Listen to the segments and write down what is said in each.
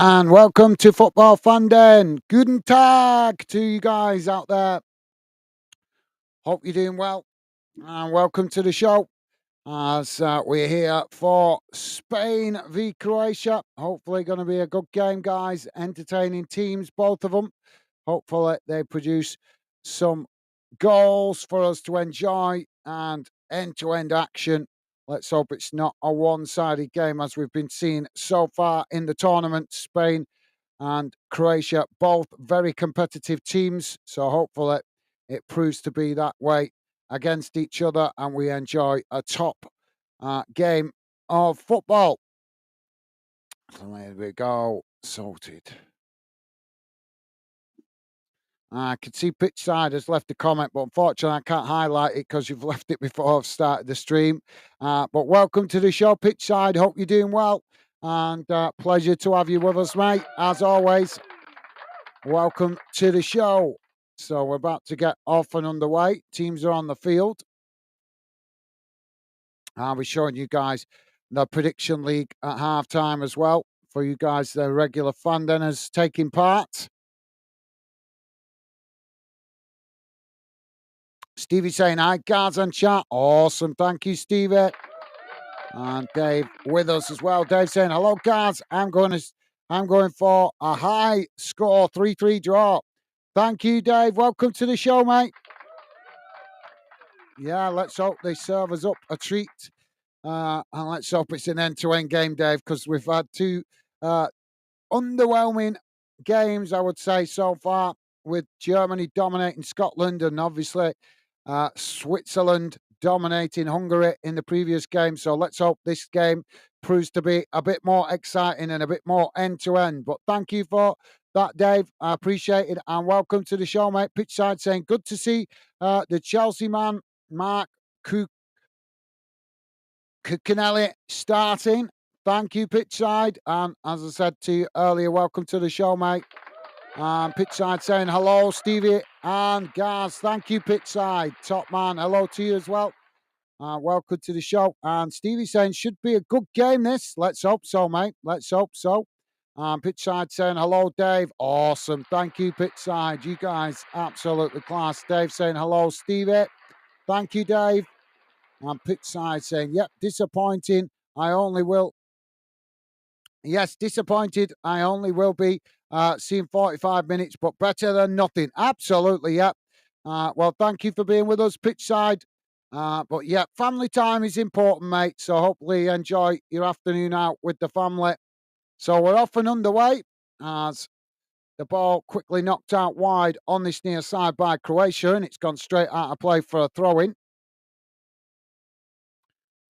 And welcome to Football Fanden. Guten Tag to you guys out there. Hope you're doing well. And welcome to the show as we're here for Spain v Croatia. Hopefully, going to be a good game, guys. Entertaining teams, both of them. Hopefully, they produce some goals for us to enjoy and end to end action. Let's hope it's not a one sided game as we've been seeing so far in the tournament. Spain and Croatia, both very competitive teams. So hopefully it proves to be that way against each other and we enjoy a top game of football. So there we go. Sorted. I can see Pitchside has left a comment, but unfortunately I can't highlight it because you've left it before I've started the stream. But welcome to the show, Pitchside. Hope you're doing well. And pleasure to have you with us, mate. As always, welcome to the show. So we're about to get off and underway. Teams are on the field. I'll be showing you guys the prediction league at halftime as well for you guys, the regular fan dinners taking part. Stevie saying hi, guys, and chat. Awesome. Thank you, Stevie. And Dave with us as well. Dave saying, hello, guys. I'm going for a high score, 3-3 draw. Thank you, Dave. Welcome to the show, mate. Yeah, let's hope they serve us up a treat. And let's hope it's an end-to-end game, Dave, because we've had two underwhelming games, I would say, so far, with Germany dominating Scotland and obviously Switzerland dominating Hungary in the previous game. So let's hope this game proves to be a bit more exciting and a bit more end-to-end. But thank you for that, Dave. I appreciate it. And welcome to the show, mate. Pitchside saying, good to see the Chelsea man, Mark Cuccinelli starting. Thank you, Pitchside. And as I said to you earlier, welcome to the show, mate. Pitchside saying hello, Stevie and Gaz. Thank you, Pitchside. Top man. Hello to you as well. Welcome to the show. And Stevie saying should be a good game this. Let's hope so, mate. Let's hope so. Pitchside saying hello, Dave. Awesome. Thank you, Pitchside. You guys absolutely class. Dave saying hello, Stevie. Thank you, Dave. And Pitchside saying, yep, disappointing. Yes, disappointed. I only will be seeing 45 minutes, but better than nothing. Absolutely, yep. Well, thank you for being with us, Pitchside. But yeah, family time is important, mate. So hopefully you enjoy your afternoon out with the family. So we're off and underway as the ball quickly knocked out wide on this near side by Croatia, and it's gone straight out of play for a throw-in.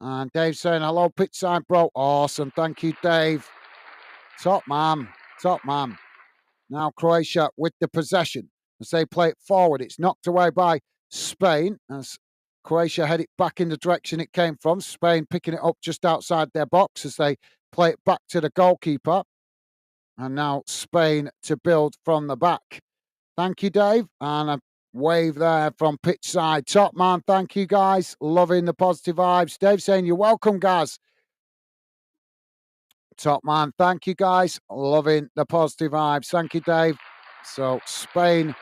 And Dave saying, hello, Pitchside, bro. Awesome. Thank you, Dave. Top man. Top man. Now Croatia with the possession as they play it forward. It's knocked away by Spain as Croatia head it back in the direction it came from. Spain picking it up just outside their box as they play it back to the goalkeeper. And now Spain to build from the back. Thank you, Dave. And a wave there from pitch side. Top man, thank you, guys. Loving the positive vibes. Dave saying, you're welcome, guys. Top man, thank you, guys. Loving the positive vibes. Thank you, Dave. So Spain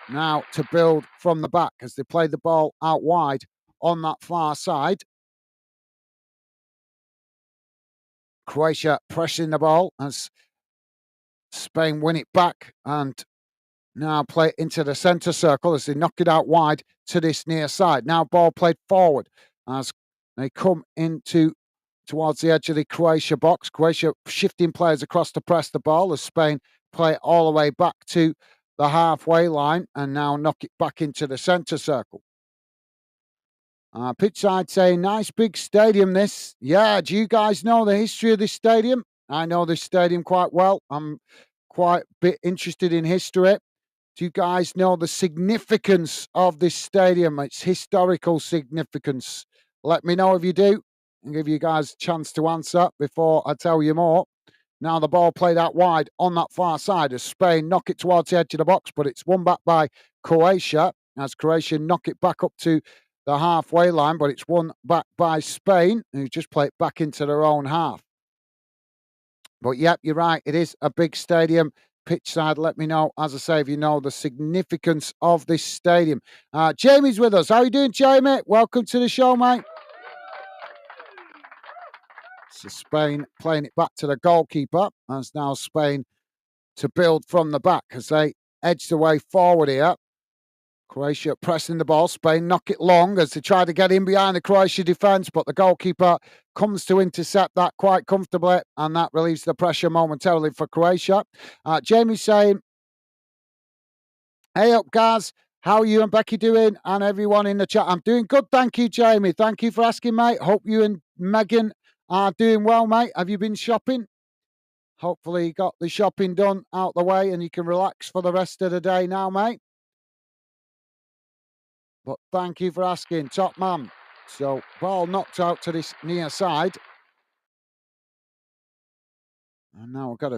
now to build from the back as they play the ball out wide on that far side. Croatia pressing the ball as Spain win it back and now play it into the centre circle as they knock it out wide to this near side. Now ball played forward as they come into towards the edge of the Croatia box. Croatia shifting players across to press the ball as Spain play it all the way back to the halfway line and now knock it back into the centre circle. Pitch side saying, nice big stadium this. Yeah, do you guys know the history of this stadium? I know this stadium quite well. I'm quite a bit interested in history. Do you guys know the significance of this stadium? Its historical significance. Let me know if you do. And give you guys a chance to answer before I tell you more. Now the ball played out wide on that far side as Spain knock it towards the edge of the box, but it's won back by Croatia as Croatia knock it back up to the halfway line, but it's won back by Spain, who just play it back into their own half. But yep, you're right. It is a big stadium. Pitch side, let me know, as I say, if you know the significance of this stadium. Jamie's with us. How you doing, Jamie? Welcome to the show, mate. So Spain playing it back to the goalkeeper. As now Spain to build from the back as they edge the way forward here. Croatia pressing the ball. Spain knock it long as they try to get in behind the Croatia defence, but the goalkeeper comes to intercept that quite comfortably, and that relieves the pressure momentarily for Croatia. Jamie's saying, hey up, guys. How are you and Becky doing? And everyone in the chat. I'm doing good, thank you, Jamie. Thank you for asking, mate. Hope you and Megan are doing well, mate. Have you been shopping? Hopefully you got the shopping done out the way and you can relax for the rest of the day now, mate. But thank you for asking, top man. So, ball knocked out to this near side. And now we've got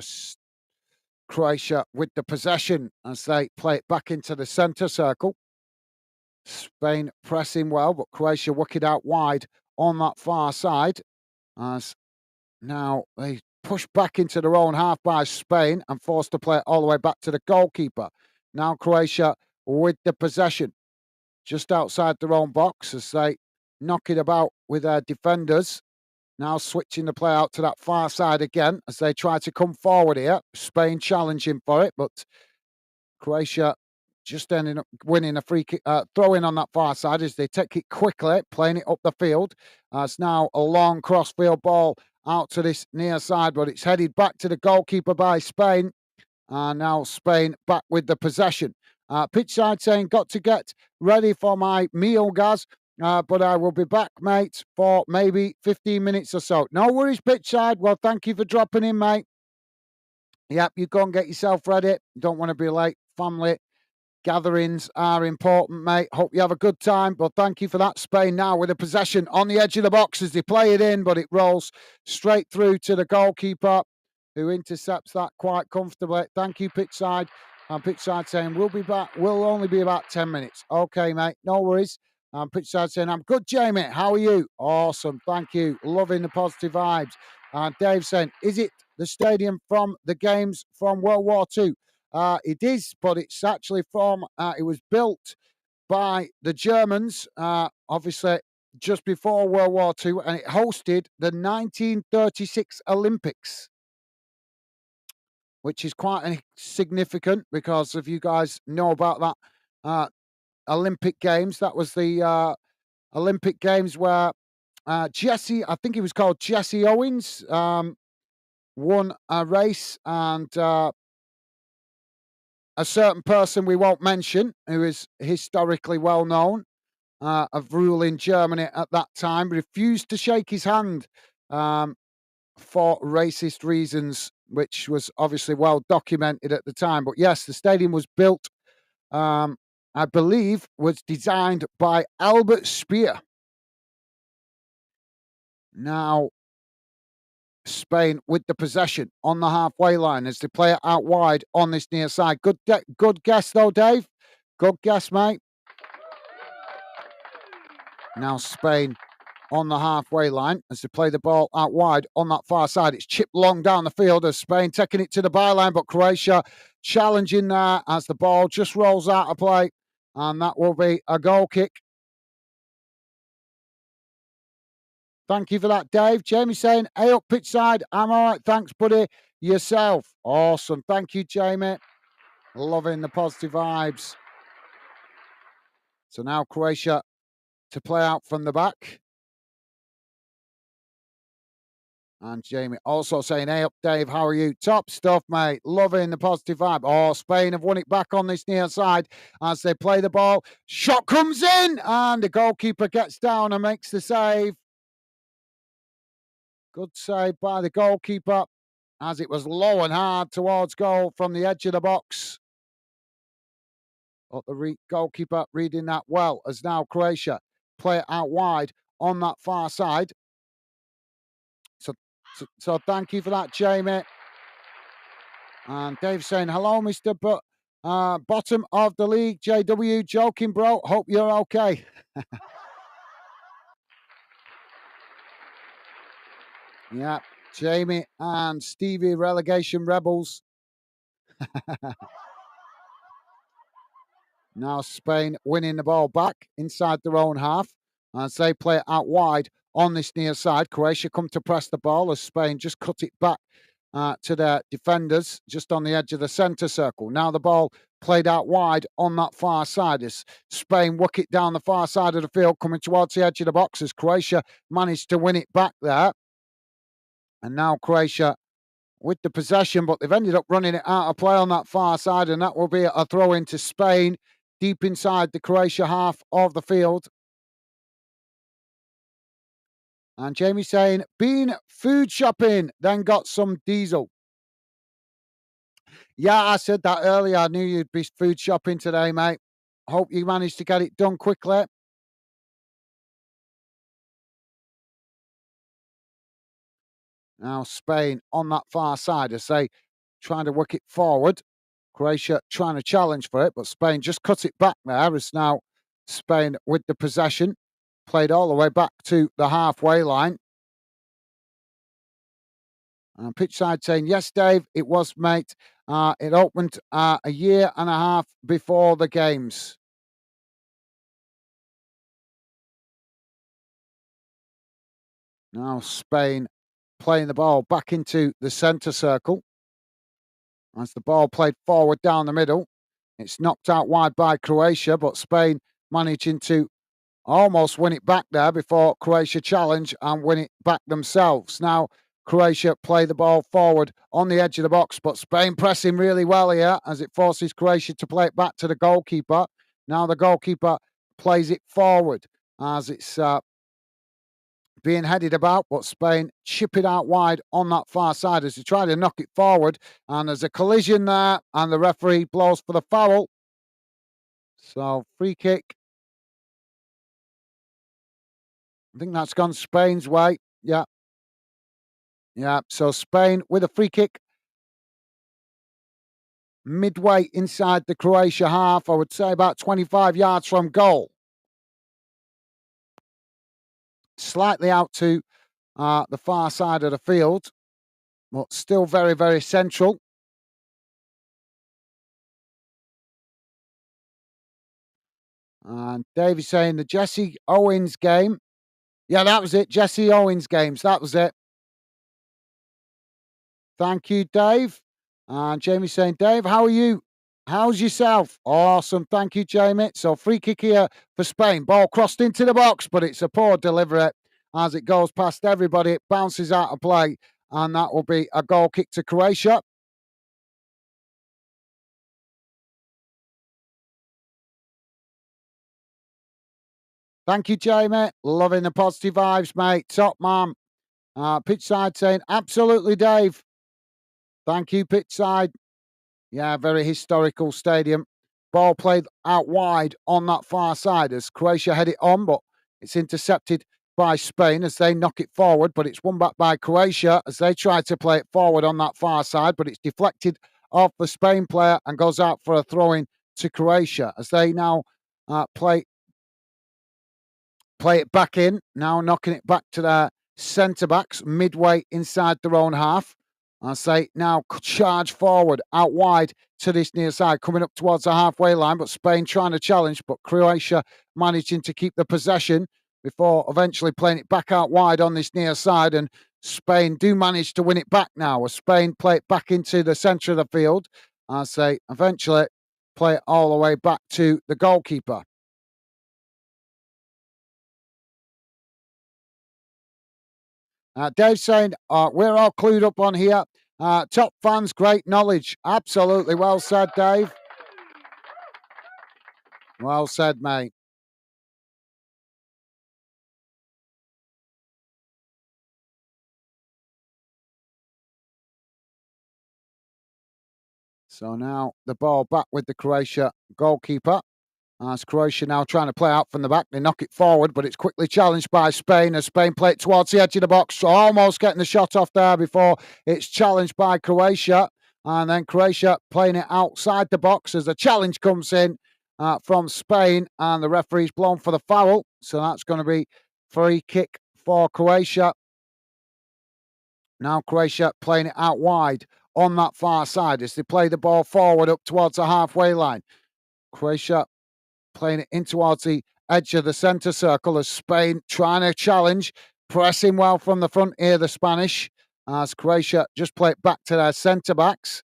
Croatia with the possession as they play it back into the centre circle. Spain pressing well, but Croatia work it out wide on that far side. As now they push back into their own half by Spain and forced to play it all the way back to the goalkeeper. Now Croatia with the possession just outside their own box as they knock it about with their defenders. Now switching the play out to that far side again as they try to come forward here. Spain challenging for it, but Croatia just ending up winning a free kick, throwing on that far side as they take it quickly, playing it up the field. It's now a long cross-field ball out to this near side, but it's headed back to the goalkeeper by Spain. And now Spain back with the possession. Pitch side saying, got to get ready for my meal, guys. But I will be back, mate, for maybe 15 minutes or so. No worries, pitch side. Well, thank you for dropping in, mate. Yep, you go and get yourself ready. Don't want to be late. Family gatherings are important, mate. Hope you have a good time. But thank you for that. Spain now with a possession on the edge of the box as they play it in, but it rolls straight through to the goalkeeper, who intercepts that quite comfortably. Thank you, pitch side. And pitch side saying, we'll be back. We'll only be about 10 minutes. Okay, mate. No worries. And pitch side saying, I'm good, Jamie. How are you? Awesome. Thank you. Loving the positive vibes. And Dave saying, is it the stadium from the games from World War II? It is, but it's actually from, it was built by the Germans, obviously just before World War II, and it hosted the 1936 Olympics, which is quite significant because if you guys know about that Olympic Games, that was the Olympic Games where Jesse, I think he was called Jesse Owens, won a race, and a certain person we won't mention, who is historically well known, of ruling Germany at that time, refused to shake his hand for racist reasons, which was obviously well documented at the time. But yes, the stadium was built, I believe, was designed by Albert Speer. Now, Spain with the possession on the halfway line as they play it out wide on this near side. Good guess though, Dave. Good guess, mate. Now Spain on the halfway line as they play the ball out wide on that far side. It's chipped long down the field as Spain taking it to the byline, but Croatia challenging there as the ball just rolls out of play, and that will be a goal kick. Thank you for that, Dave. Jamie saying, hey up pitch side. I'm all right. Thanks, buddy. Yourself. Awesome. Thank you, Jamie. Loving the positive vibes. So now Croatia to play out from the back. And Jamie also saying, hey up, Dave. How are you? Top stuff, mate. Loving the positive vibe. Oh, Spain have won it back on this near side as they play the ball. Shot comes in and the goalkeeper gets down and makes the save. Good save by the goalkeeper as it was low and hard towards goal from the edge of the box. But the goalkeeper reading that well as now Croatia play it out wide on that far side. So thank you for that, Jamie. And Dave saying, hello, Mr. Bottom of the league, JW. Joking, bro. Hope you're okay. Yeah. Jamie and Stevie, relegation rebels. Now Spain winning the ball back inside their own half as they play it out wide on this near side. Croatia come to press the ball as Spain just cut it back to their defenders just on the edge of the centre circle. Now the ball played out wide on that far side as Spain work it down the far side of the field, coming towards the edge of the box as Croatia managed to win it back there. And now Croatia with the possession, but they've ended up running it out of play on that far side, and that will be a throw into Spain deep inside the Croatia half of the field. And Jamie saying, been food shopping, then got some diesel. Yeah, I said that earlier. I knew you'd be food shopping today, mate. Hope you managed to get it done quickly. Now Spain on that far side as they trying to work it forward. Croatia trying to challenge for it, but Spain just cut it back there as now Spain with the possession. Played all the way back to the halfway line. And pitch side saying, yes, Dave, it was, mate. It opened a year and a half before the games. Now Spain playing the ball back into the centre circle. As the ball played forward down the middle. It's knocked out wide by Croatia, but Spain managing to almost win it back there before Croatia challenge and win it back themselves. Now Croatia play the ball forward on the edge of the box, but Spain pressing really well here as it forces Croatia to play it back to the goalkeeper. Now the goalkeeper plays it forward as it's being headed about, but Spain chip it out wide on that far side as they try to knock it forward. And there's a collision there, and the referee blows for the foul. So free kick. I think that's gone Spain's way. Yeah. Yeah. So Spain with a free kick midway inside the Croatia half. I would say about 25 yards from goal. Slightly out to the far side of the field, but still very, very central. And Davey saying the Jesse Owens game. Yeah, that was it. Jesse Owens games. That was it. Thank you, Dave. And Jamie saying, Dave, how are you? How's yourself? Awesome. Thank you, Jamie. So free kick here for Spain. Ball crossed into the box, but it's a poor delivery as it goes past everybody. It bounces out of play, and that will be a goal kick to Croatia. Thank you, Jamie. Loving the positive vibes, mate. Top man. Pitch side saying, absolutely, Dave. Thank you, pitch side. Yeah, very historical stadium. Ball played out wide on that far side as Croatia head it on, but it's intercepted by Spain as they knock it forward, but it's won back by Croatia as they try to play it forward on that far side, but it's deflected off the Spain player and goes out for a throw-in to Croatia as they now play it back in, now knocking it back to their centre-backs midway inside their own half. I say now charge forward out wide to this near side, coming up towards the halfway line, but Spain trying to challenge, but Croatia managing to keep the possession before eventually playing it back out wide on this near side. And Spain do manage to win it back now as Spain play it back into the centre of the field. I say eventually play it all the way back to the goalkeeper. Dave saying, we're all clued up on here. Top fans, great knowledge. Absolutely. Well said, Dave. Well said, mate. So now the ball back with the Croatia goalkeeper. As Croatia now trying to play out from the back. They knock it forward, but it's quickly challenged by Spain as Spain play it towards the edge of the box. Almost getting the shot off there before it's challenged by Croatia. And then Croatia playing it outside the box as the challenge comes in from Spain. And the referee's blown for the foul. So that's going to be free kick for Croatia. Now Croatia playing it out wide on that far side as they play the ball forward up towards the halfway line. Croatia playing it in towards the edge of the centre circle as Spain trying to challenge, pressing well from the front here, the Spanish, as Croatia just play it back to their centre backs.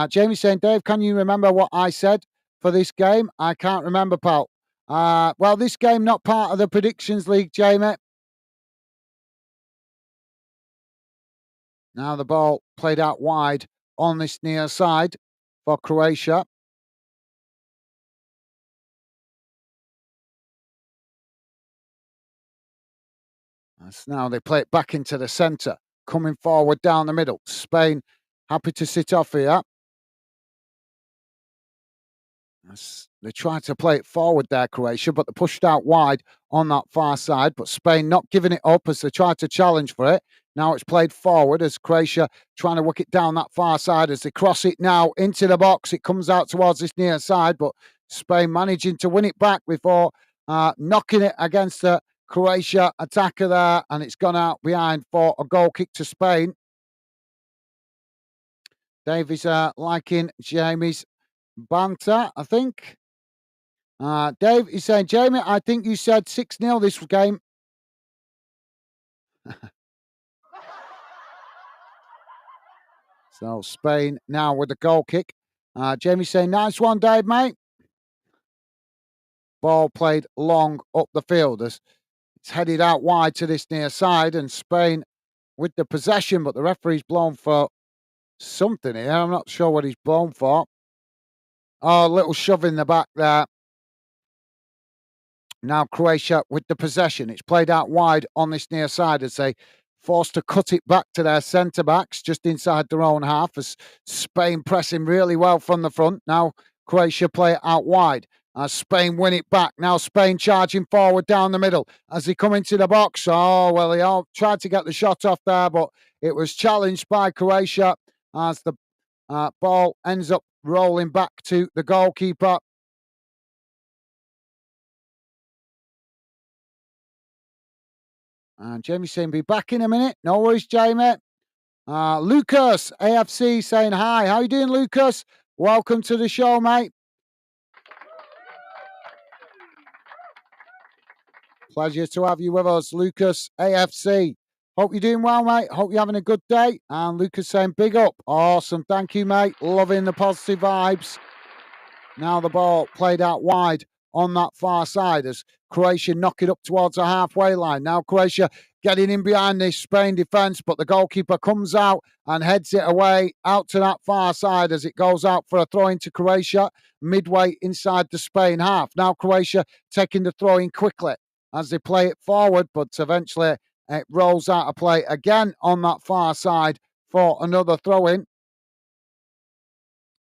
Jamie's saying, Dave, can you remember what I said for this game? I can't remember, pal. Well, this game not part of the predictions league, Jamie. Now the ball played out wide on this near side for Croatia. As now they play it back into the centre, coming forward down the middle. Spain happy to sit off here. They tried to play it forward there, Croatia, but they pushed out wide on that far side. But Spain not giving it up as they tried to challenge for it. Now it's played forward as Croatia trying to work it down that far side as they cross it now into the box. It comes out towards this near side, but Spain managing to win it back before knocking it against the Croatia attacker there, and it's gone out behind for a goal kick to Spain. Dave is liking Jamie's banter, I think. Dave is saying, Jamie, I think you said 6-0 this game. So Spain now with the goal kick. Jamie's saying, nice one, Dave, mate. Ball played long up the field as it's headed out wide to this near side, and Spain with the possession, but the referee's blown for something here. I'm not sure what he's blown for. Oh, a little shove in the back there. Now Croatia with the possession. It's played out wide on this near side as they forced to cut it back to their centre backs just inside their own half as Spain pressing really well from the front. Now Croatia play it out wide as Spain win it back. Now Spain charging forward down the middle as they come into the box. Oh, well, they all tried to get the shot off there, but it was challenged by Croatia as the ball ends up rolling back to the goalkeeper. And Jamie's saying, be back in a minute. No worries, Jamie. Lucas, AFC, saying hi. How you doing, Lucas? Welcome to the show, mate. Pleasure to have you with us, Lucas, AFC. Hope you're doing well, mate. Hope you're having a good day. And Lucas saying, big up. Awesome. Thank you, mate. Loving the positive vibes. Now the ball played out wide on that far side as Croatia knock it up towards the halfway line. Now Croatia getting in behind this Spain defence, but the goalkeeper comes out and heads it away out to that far side as it goes out for a throw into Croatia midway inside the Spain half. Now Croatia taking the throw in quickly as they play it forward, but eventually it rolls out of play again on that far side for another throw in.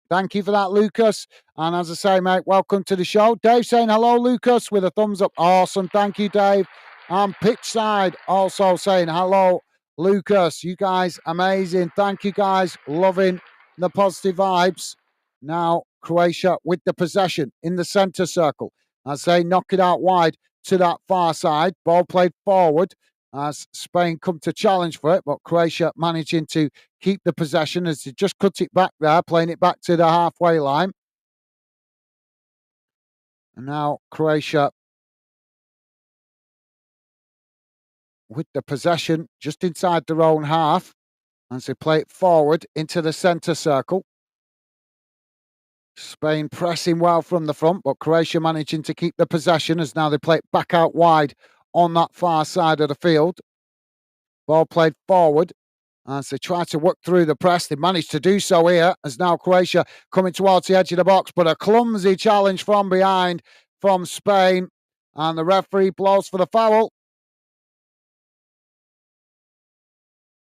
Thank you for that, Lucas. And as I say, mate, welcome to the show. Dave saying hello, Lucas, with a thumbs up. Awesome. Thank you, Dave. And Pitchside also saying hello, Lucas. You guys, amazing. Thank you, guys. Loving the positive vibes. Now, Croatia with the possession in the centre circle as they knock it out wide to that far side. Ball played forward as Spain come to challenge for it, but Croatia managing to keep the possession as they just cut it back there, playing it back to the halfway line. And now Croatia with the possession just inside their own half as they play it forward into the centre circle. Spain pressing well from the front, but Croatia managing to keep the possession as now they play it back out wide on that far side of the field. Ball played forward as they try to work through the press. They managed to do so here as now Croatia coming towards the edge of the box, but a clumsy challenge from behind from Spain. And the referee blows for the foul.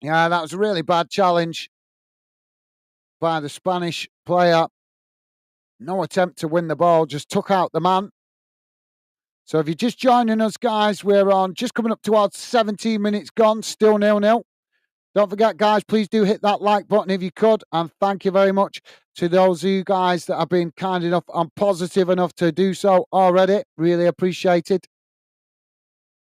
Yeah, that was a really bad challenge by the Spanish player. No attempt to win the ball, just took out the man. So if you're just joining us, guys, we're on just coming up towards 17 minutes gone, still 0-0. Don't forget, guys, please do hit that like button if you could. And thank you very much to those of you guys that have been kind enough and positive enough to do so already. Really appreciate it.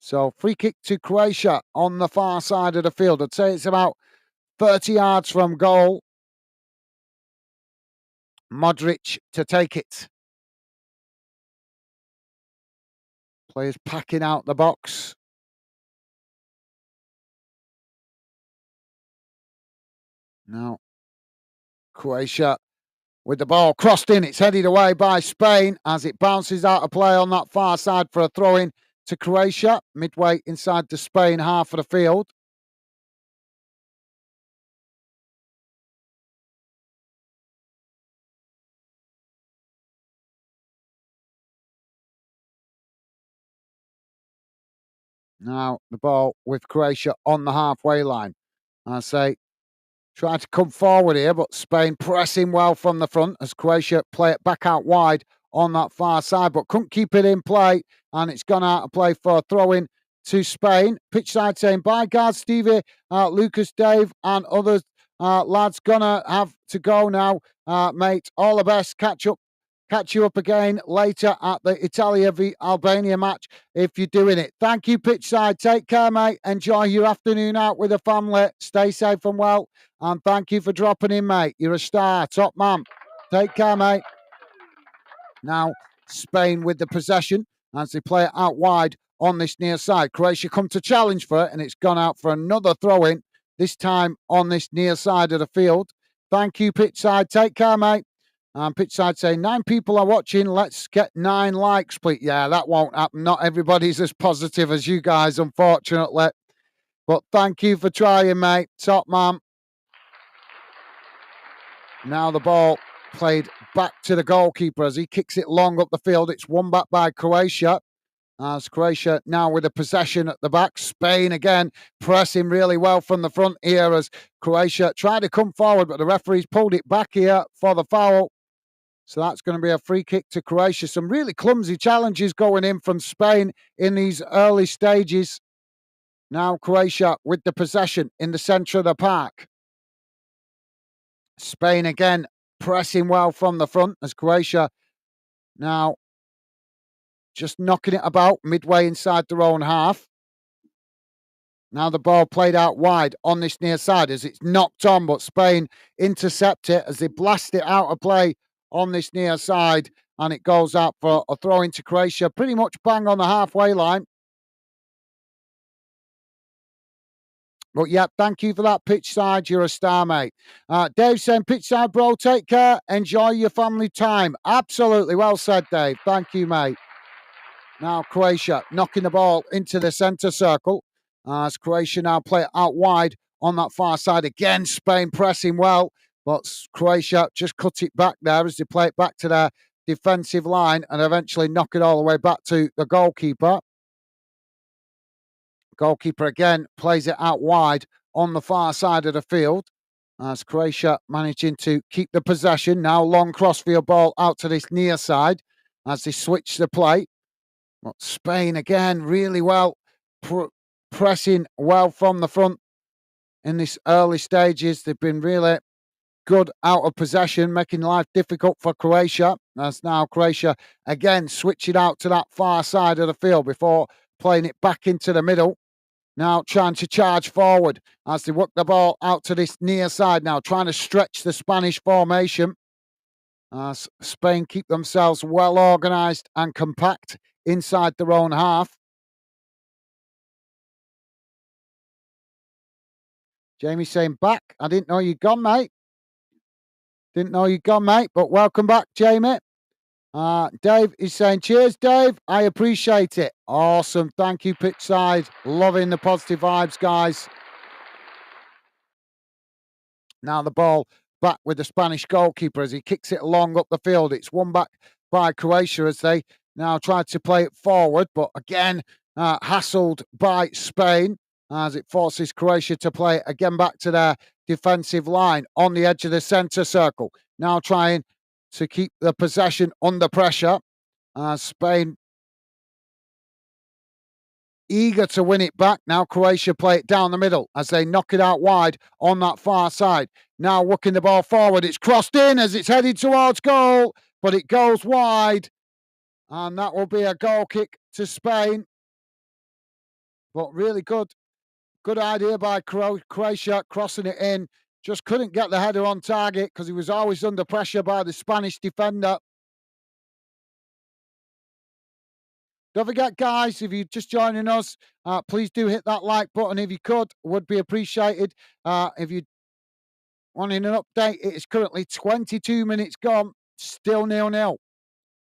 So free kick to Croatia on the far side of the field. I'd say it's about 30 yards from goal. Modric to take it. Players packing out the box. Now, Croatia with the ball crossed in. It's headed away by Spain as it bounces out of play on that far side for a throw-in to Croatia, midway inside the Spain half of the field. Now, the ball with Croatia on the halfway line. I say, try to come forward here, but Spain pressing well from the front as Croatia play it back out wide on that far side, but couldn't keep it in play, and it's gone out of play for a throw-in to Spain. Pitch side saying, bye, guys, Stevie, Lucas, Dave, and others. Lads, gonna have to go now, mate. All the best. Catch you up again later at the Italia v Albania match if you're doing it. Thank you, pitch side. Take care, mate. Enjoy your afternoon out with the family. Stay safe and well. And thank you for dropping in, mate. You're a star. Top man. Take care, mate. Now, Spain with the possession as they play it out wide on this near side. Croatia come to challenge for it, and it's gone out for another throw-in, this time on this near side of the field. Thank you, pitch side. Take care, mate. And pitch side saying, 9 people are watching. Let's get 9 likes, please. Yeah, that won't happen. Not everybody's as positive as you guys, unfortunately. But thank you for trying, mate. Top man. Now the ball played back to the goalkeeper as he kicks it long up the field. It's won back by Croatia. As Croatia now with a possession at the back. Spain again pressing really well from the front here as Croatia tried to come forward, but the referee's pulled it back here for the foul. So that's going to be a free kick to Croatia. Some really clumsy challenges going in from Spain in these early stages. Now Croatia with the possession in the centre of the park. Spain again pressing well from the front as Croatia now just knocking it about midway inside their own half. Now the ball played out wide on this near side as it's knocked on, but Spain intercept it as they blast it out of play on this near side, and it goes out for a throw into Croatia, pretty much bang on the halfway line. But yeah, thank you for that, pitch side. You're a star, mate. Dave saying, pitch side, bro, take care. Enjoy your family time. Absolutely. Well said, Dave. Thank you, mate. Now Croatia knocking the ball into the centre circle. As Croatia now play it out wide on that far side. Again, Spain pressing well, but Croatia just cut it back there as they play it back to their defensive line and eventually knock it all the way back to the goalkeeper. Goalkeeper again plays it out wide on the far side of the field. As Croatia managing to keep the possession. Now long crossfield ball out to this near side as they switch the play. But Spain again really well, pressing well from the front in this early stages. They've been really good out of possession, making life difficult for Croatia. As now Croatia again switch it out to that far side of the field before playing it back into the middle. Now trying to charge forward as they work the ball out to this near side now, trying to stretch the Spanish formation. As Spain keep themselves well organised and compact inside their own half. Jamie saying back. I didn't know you'd gone, mate. Didn't know you'd gone, mate, but welcome back, Jamie. Dave is saying, cheers, Dave. I appreciate it. Awesome. Thank you, pitch side. Loving the positive vibes, guys. Now the ball back with the Spanish goalkeeper as he kicks it along up the field. It's won back by Croatia as they now try to play it forward, but again, hassled by Spain as it forces Croatia to play again back to their defensive line on the edge of the centre circle. Now trying to keep the possession under pressure. Spain eager to win it back. Now Croatia play it down the middle as they knock it out wide on that far side. Now working the ball forward. It's crossed in as it's headed towards goal, but it goes wide. And that will be a goal kick to Spain. But really good. Good idea by Croatia, crossing it in. Just couldn't get the header on target because he was always under pressure by the Spanish defender. Don't forget, guys, if you're just joining us, please do hit that like button if you could. Would be appreciated. If you wanting an update, it is currently 22 minutes gone, still 0-0.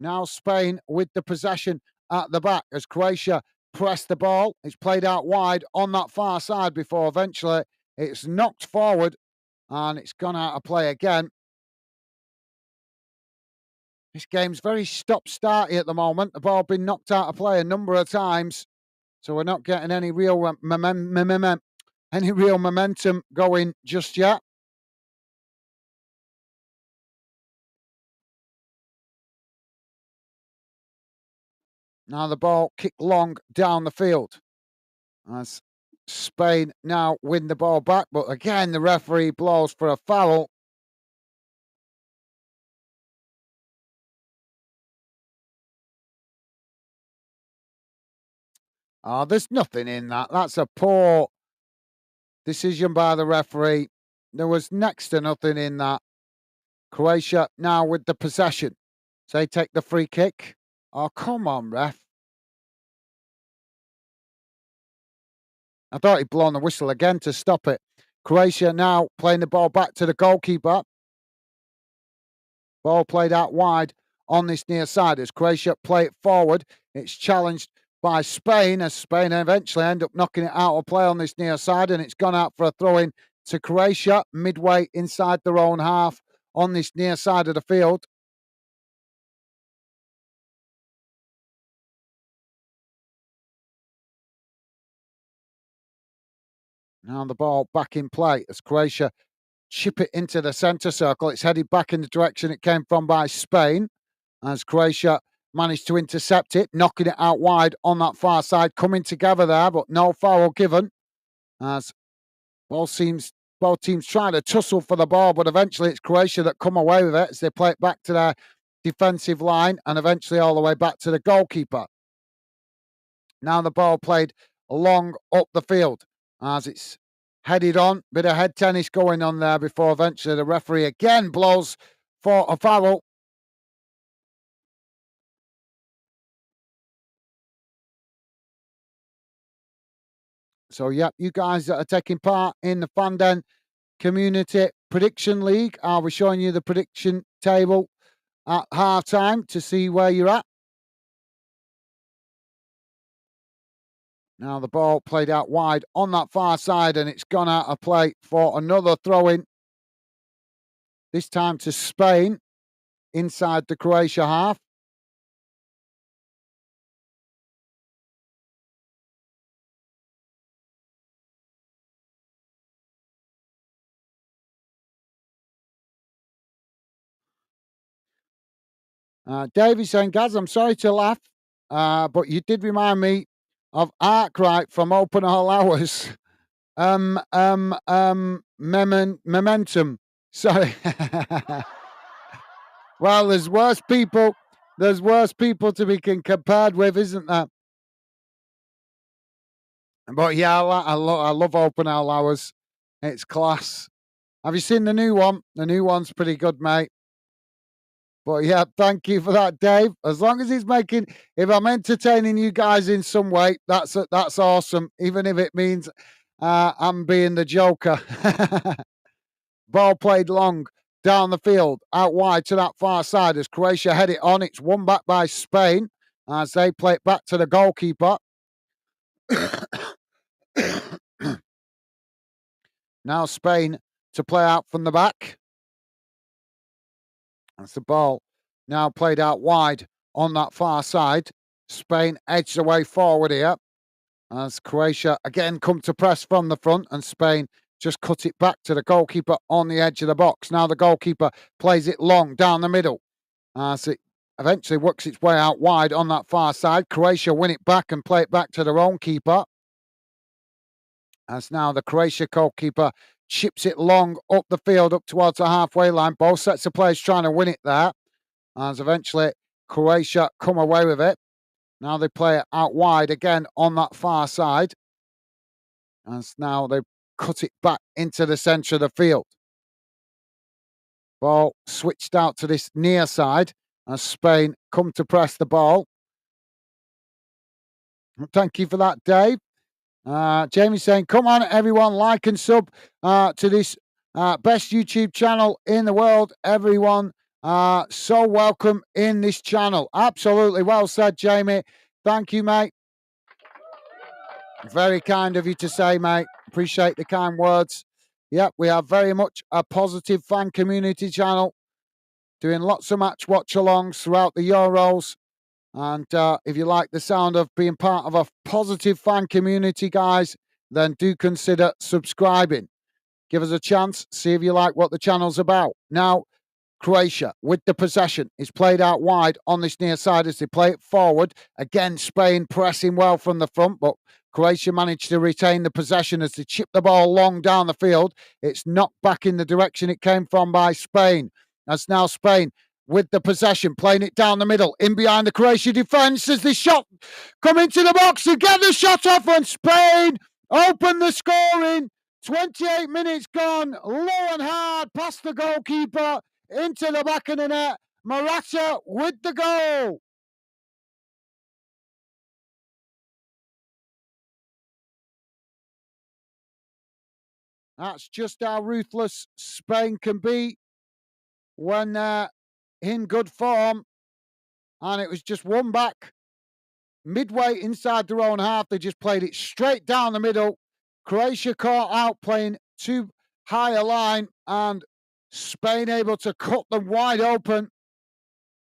Now Spain with the possession at the back as Croatia press the ball. It's played out wide on that far side before eventually it's knocked forward and it's gone out of play again. This game's very stop-starty at the moment. The ball been knocked out of play a number of times, so we're not getting any real momentum going just yet. Now the ball kicked long down the field as Spain now win the ball back, but again the referee blows for a foul. Oh, there's nothing in that. That's a poor decision by the referee. There was next to nothing in that. Croatia now with the possession. So they take the free kick. Oh, come on, ref. I thought he'd blown the whistle again to stop it. Croatia now playing the ball back to the goalkeeper. Ball played out wide on this near side as Croatia play it forward. It's challenged by Spain as Spain eventually end up knocking it out of play on this near side, and it's gone out for a throw-in to Croatia midway inside their own half on this near side of the field. Now the ball back in play as Croatia chip it into the centre circle. It's headed back in the direction it came from by Spain as Croatia managed to intercept it, knocking it out wide on that far side, coming together there, but no foul given as both teams trying to tussle for the ball, but eventually it's Croatia that come away with it as they play it back to their defensive line and eventually all the way back to the goalkeeper. Now the ball played long up the field as it's headed on. Bit of head tennis going on there before eventually the referee again blows for a foul. So, yeah, you guys that are taking part in the Fanden Community Prediction League, I'll be showing you the prediction table at half time to see where you're at. Now the ball played out wide on that far side and it's gone out of play for another throw-in. This time to Spain inside the Croatia half. Davey saying, Gaz, I'm sorry to laugh, but you did remind me of Arkwright from Open All Hours. Momentum. Sorry. Well, there's worse people. There's worse people to be compared with, isn't there? But yeah, I love Open All Hours. It's class. Have you seen the new one? The new one's pretty good, mate. But yeah, thank you for that, Dave. As long as if I'm entertaining you guys in some way, that's awesome. Even if it means I'm being the Joker. Ball played long down the field, out wide to that far side as Croatia head it on. It's won back by Spain as they play it back to the goalkeeper. Now Spain to play out from the back. That's the ball now played out wide on that far side. Spain edged away forward here as Croatia again come to press from the front and Spain just cut it back to the goalkeeper on the edge of the box. Now the goalkeeper plays it long down the middle as it eventually works its way out wide on that far side. Croatia win it back and play it back to their own keeper. As now the Croatia goalkeeper chips it long up the field, up towards the halfway line. Both sets of players trying to win it there. As eventually Croatia come away with it. Now they play it out wide again on that far side. As now they cut it back into the centre of the field. Ball switched out to this near side as Spain come to press the ball. Thank you for that, Dave. Jamie saying, come on, everyone, like and sub to this best YouTube channel in the world. Everyone, so welcome in this channel. Absolutely. Well said, Jamie. Thank you, mate. Very kind of you to say, mate. Appreciate the kind words. Yep, we are very much a positive fan community channel, doing lots of match watch-alongs throughout the Euros. And if you like the sound of being part of a positive fan community, guys, then do consider subscribing. Give us a chance, see if you like what the channel's about. Now, Croatia with the possession is played out wide on this near side as they play it forward. Again, Spain pressing well from the front, but Croatia managed to retain the possession as they chip the ball long down the field. It's knocked back in the direction it came from by Spain. As now Spain with the possession, playing it down the middle, in behind the Croatia defence as the shot come into the box to get the shot off, and Spain open the scoring. 28 minutes gone, low and hard past the goalkeeper, into the back of the net. Morata with the goal. That's just how ruthless Spain can be when they're in good form. And it was just one back, midway inside their own half. They just played it straight down the middle. Croatia caught out playing too high a line, and Spain able to cut them wide open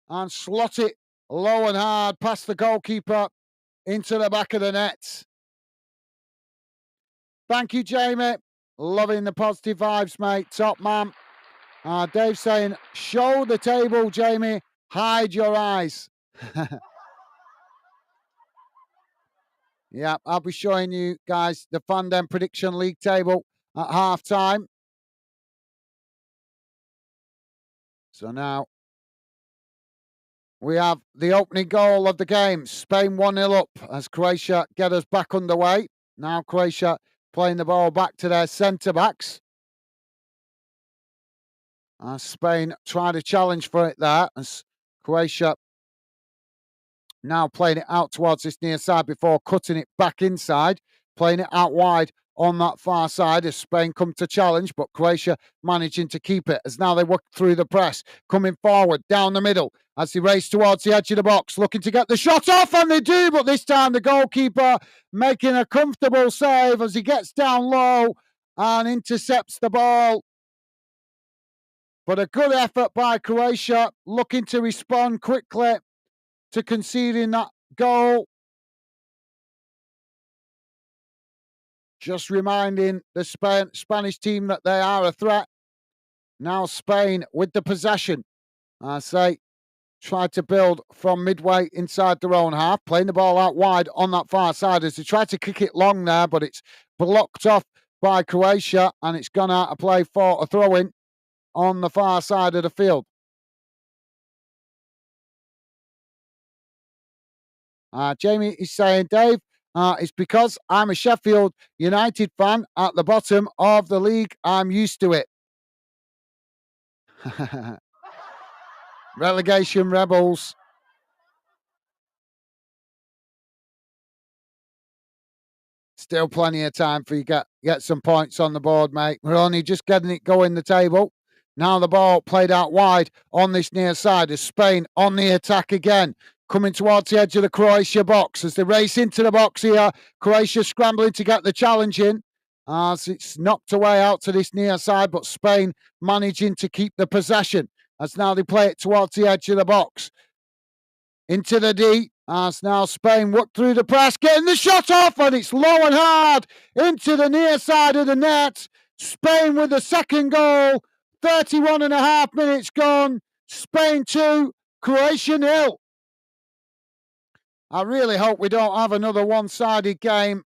and slot it low and hard past the goalkeeper into the back of the net. Thank you, Jamie. Loving the positive vibes, mate. Top man. Dave saying, show the table, Jamie. Hide your eyes. Yeah, I'll be showing you guys the Fandom Prediction League table at half time. So now we have the opening goal of the game. Spain 1-0 up as Croatia get us back underway. Now Croatia playing the ball back to their centre-backs. Spain try to challenge for it there as Croatia now playing it out towards this near side before cutting it back inside, playing it out wide on that far side as Spain come to challenge, but Croatia managing to keep it as now they work through the press, coming forward down the middle as they race towards the edge of the box, looking to get the shot off, and they do, but this time the goalkeeper making a comfortable save as he gets down low and intercepts the ball. But a good effort by Croatia, looking to respond quickly to conceding that goal. Just reminding the Spanish team that they are a threat. Now Spain with the possession. I say, try to build from midway inside their own half, playing the ball out wide on that far side as they try to kick it long there, but it's blocked off by Croatia and it's gone out of play for a throw-in on the far side of the field. Jamie is saying, Dave, it's because I'm a Sheffield United fan at the bottom of the league. I'm used to it. Relegation rebels. Still plenty of time for you to get some points on the board, mate. We're only just getting it going the table. Now the ball played out wide on this near side as Spain on the attack again, coming towards the edge of the Croatia box as they race into the box here. Croatia scrambling to get the challenge in as it's knocked away out to this near side, but Spain managing to keep the possession as now they play it towards the edge of the box. Into the D, as now Spain work through the press, getting the shot off, and it's low and hard into the near side of the net. Spain with the second goal. 31 and a half minutes gone. Spain 2, Croatia 0. I really hope we don't have another one-sided game.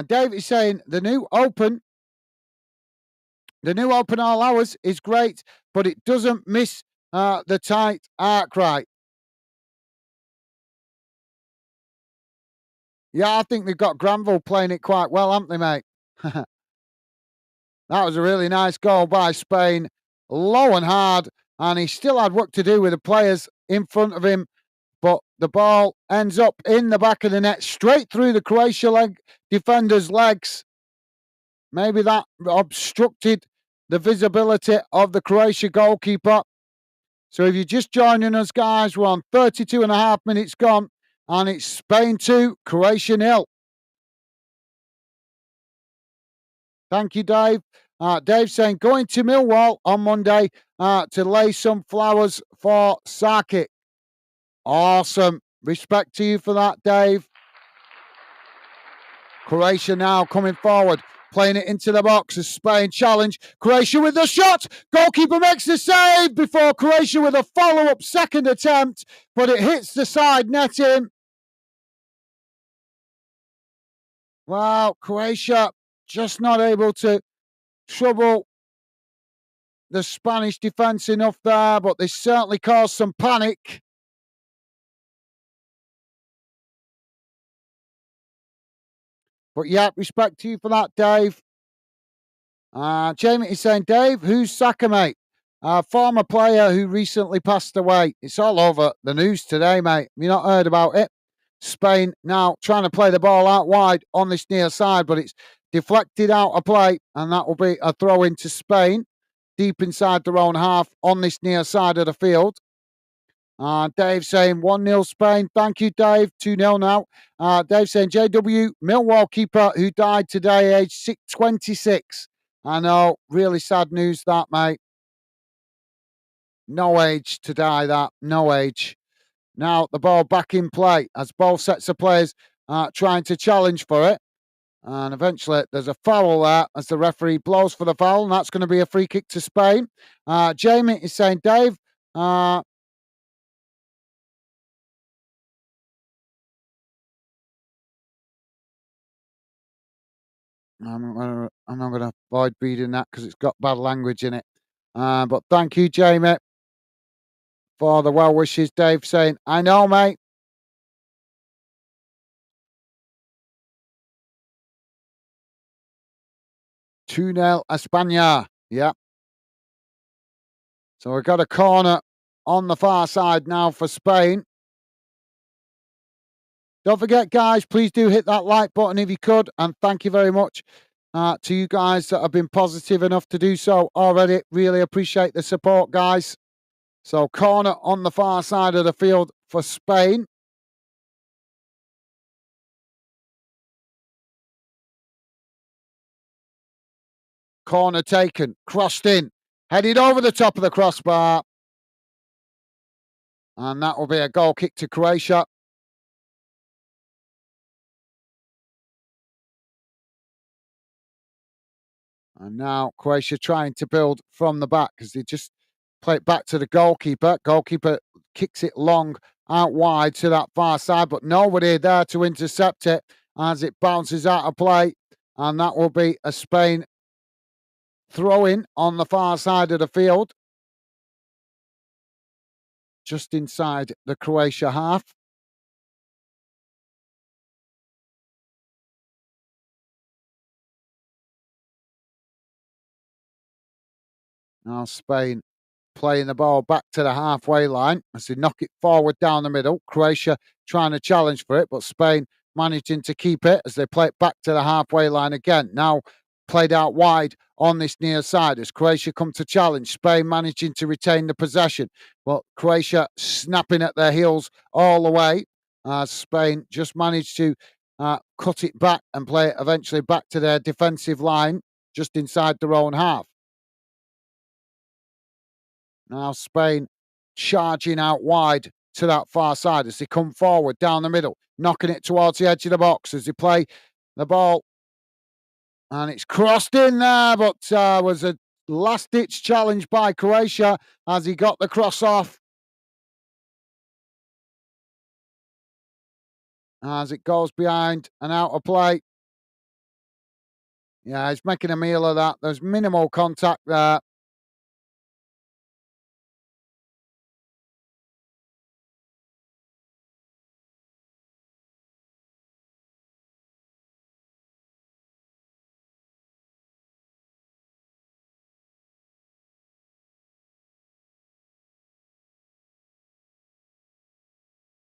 Dave is saying the new open all hours is great, but it doesn't miss the tight arc right. Yeah, I think they've got Granville playing it quite well, haven't they, mate? That was a really nice goal by Spain, low and hard, and he still had work to do with the players in front of him. But the ball ends up in the back of the net, straight through the Croatia defender's legs. Maybe that obstructed the visibility of the Croatia goalkeeper. So if you're just joining us, guys, we're on 32 and a half minutes gone, and it's Spain 2, Croatia 0. Thank you, Dave. Dave saying, going to Millwall on Monday to lay some flowers for Sarkic. Awesome. Respect to you for that, Dave. Croatia now coming forward, playing it into the box as Spain challenge. Croatia with the shot. Goalkeeper makes the save before Croatia with a follow-up second attempt, but it hits the side netting. Wow, Croatia just not able to trouble the Spanish defence enough there, but they certainly caused some panic. But yeah, respect to you for that, Dave. Jamie is saying, Dave, who's Saka, mate? Former player who recently passed away. It's all over the news today, mate. Have you not heard about it? Spain now trying to play the ball out wide on this near side, but it's deflected out of play, and that will be a throw into Spain, deep inside their own half on this near side of the field. Dave saying 1-0 Spain. Thank you, Dave. 2-0 now. Dave saying JW, Millwall keeper who died today, age 26. I know, really sad news that, mate. No age to die, that. No age. Now the ball back in play as both sets of players trying to challenge for it. And eventually there's a foul there as the referee blows for the foul, and that's going to be a free kick to Spain. Jamie is saying, Dave, I'm not going to avoid reading that because it's got bad language in it. But thank you, Jamie, for the well wishes. Dave saying, I know, mate. 2-0 España. Yeah. So we've got a corner on the far side now for Spain. Don't forget, guys, please do hit that like button if you could. And thank you very much to you guys that have been positive enough to do so already. Really appreciate the support, guys. So corner on the far side of the field for Spain. Corner taken, crossed in, headed over the top of the crossbar. And that will be a goal kick to Croatia. And now Croatia trying to build from the back as they just play it back to the goalkeeper. Goalkeeper kicks it long out wide to that far side, but nobody there to intercept it as it bounces out of play. And that will be a Spain throw-in on the far side of the field, just inside the Croatia half. Now Spain playing the ball back to the halfway line as they knock it forward down the middle. Croatia trying to challenge for it, but Spain managing to keep it as they play it back to the halfway line again. Now played out wide on this near side as Croatia come to challenge. Spain managing to retain the possession, but Croatia snapping at their heels all the way. Spain just managed to cut it back and play it eventually back to their defensive line just inside their own half. Now Spain charging out wide to that far side as they come forward down the middle, knocking it towards the edge of the box as they play the ball. And it's crossed in there, but was a last-ditch challenge by Croatia as he got the cross off. As it goes behind and out of play. Yeah, he's making a meal of that. There's minimal contact there.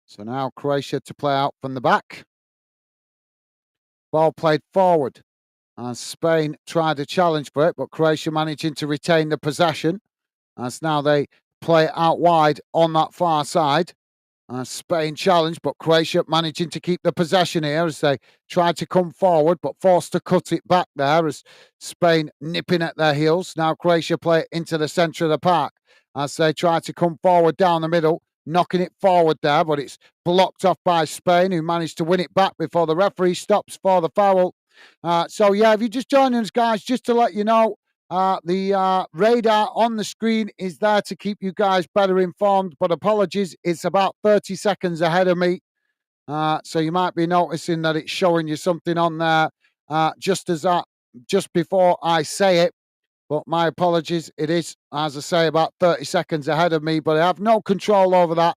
So now Croatia to play out from the back. Ball played forward. And Spain tried to challenge for it, but Croatia managing to retain the possession. As now they play out wide on that far side. Spain challenged, but Croatia managing to keep the possession here as they tried to come forward, but forced to cut it back there as Spain nipping at their heels. Now Croatia play it into the centre of the park as they try to come forward down the middle, knocking it forward there, but it's blocked off by Spain, who managed to win it back before the referee stops for the foul. So, yeah, if you're just joining us, guys, just to let you know, the radar on the screen is there to keep you guys better informed, but apologies, it's about 30 seconds ahead of me. So you might be noticing that it's showing you something on there just before I say it. But my apologies, it is, as I say, about 30 seconds ahead of me, but I have no control over that.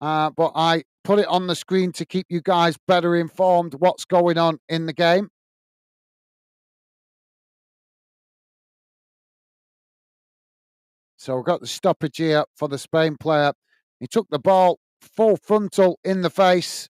But I put it on the screen to keep you guys better informed what's going on in the game. So we've got the stoppage here for the Spain player. He took the ball full frontal in the face.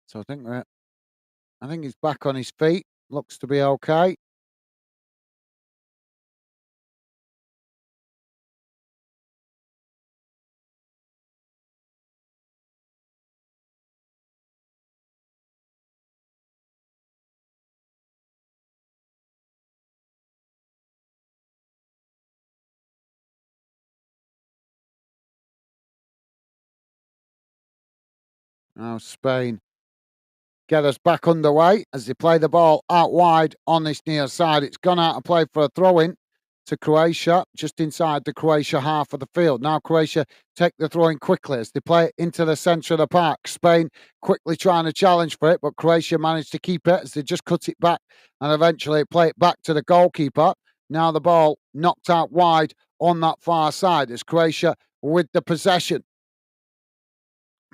So I think he's back on his feet. Looks to be okay. Now Spain get us back underway as they play the ball out wide on this near side. It's gone out of play for a throw-in to Croatia, just inside the Croatia half of the field. Now Croatia take the throw-in quickly as they play it into the centre of the park. Spain quickly trying to challenge for it, but Croatia managed to keep it as they just cut it back and eventually play it back to the goalkeeper. Now the ball knocked out wide on that far side as Croatia with the possession.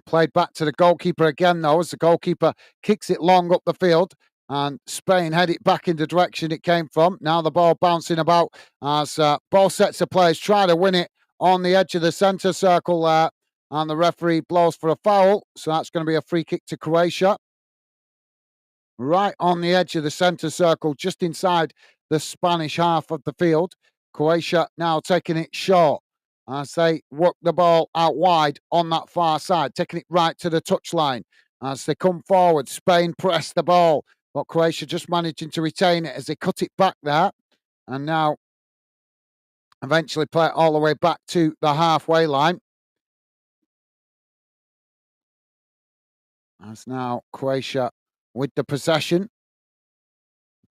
Played back to the goalkeeper again, though, as the goalkeeper kicks it long up the field. And Spain head it back in the direction it came from. Now the ball bouncing about as both sets of players try to win it on the edge of the centre circle there. And the referee blows for a foul. So that's going to be a free kick to Croatia. Right on the edge of the centre circle, just inside the Spanish half of the field. Croatia now taking it short as they work the ball out wide on that far side, taking it right to the touchline. As they come forward, Spain press the ball, but Croatia just managing to retain it as they cut it back there. And now eventually play it all the way back to the halfway line. As now Croatia with the possession.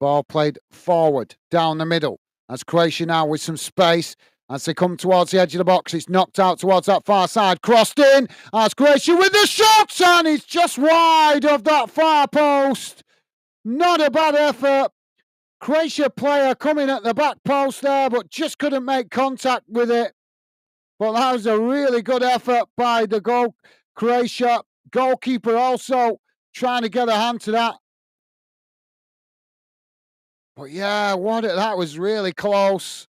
Ball played forward, down the middle. As Croatia now with some space. As they come towards the edge of the box, it's knocked out towards that far side. Crossed in. As Croatia with the shot, and it's just wide of that far post. Not a bad effort. Croatia player coming at the back post there, but just couldn't make contact with it. But that was a really good effort by the Croatia goalkeeper also trying to get a hand to that. But yeah, that was really close.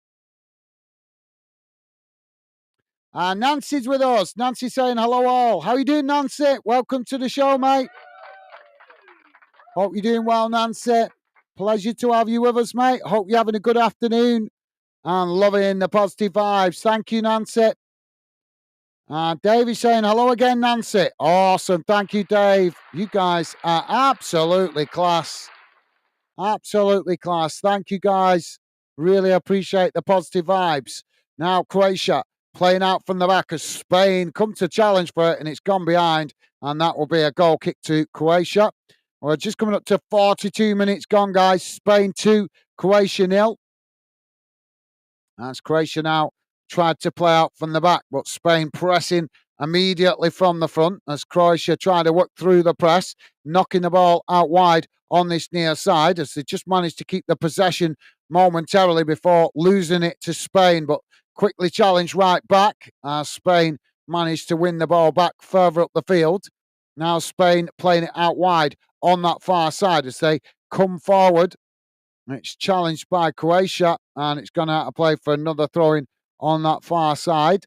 Nancy's with us. Nancy saying hello all. How you doing, Nancy? Welcome to the show, mate. Hope you're doing well, Nancy. Pleasure to have you with us, mate. Hope you're having a good afternoon and loving the positive vibes. Thank you, Nancy. Dave is saying hello again, Nancy. Awesome. Thank you, Dave. You guys are absolutely class. Absolutely class. Thank you, guys. Really appreciate the positive vibes. Now, Croatia playing out from the back as Spain come to challenge for it, and it's gone behind, and that will be a goal kick to Croatia. We're just coming up to 42 minutes gone, guys. Spain 2, Croatia 0. As Croatia now tried to play out from the back, but Spain pressing immediately from the front as Croatia tried to work through the press, knocking the ball out wide on this near side as they just managed to keep the possession momentarily before losing it to Spain. But quickly challenged right back. Spain managed to win the ball back further up the field. Now Spain playing it out wide on that far side as they come forward. It's challenged by Croatia, and it's gone out of play for another throw-in on that far side.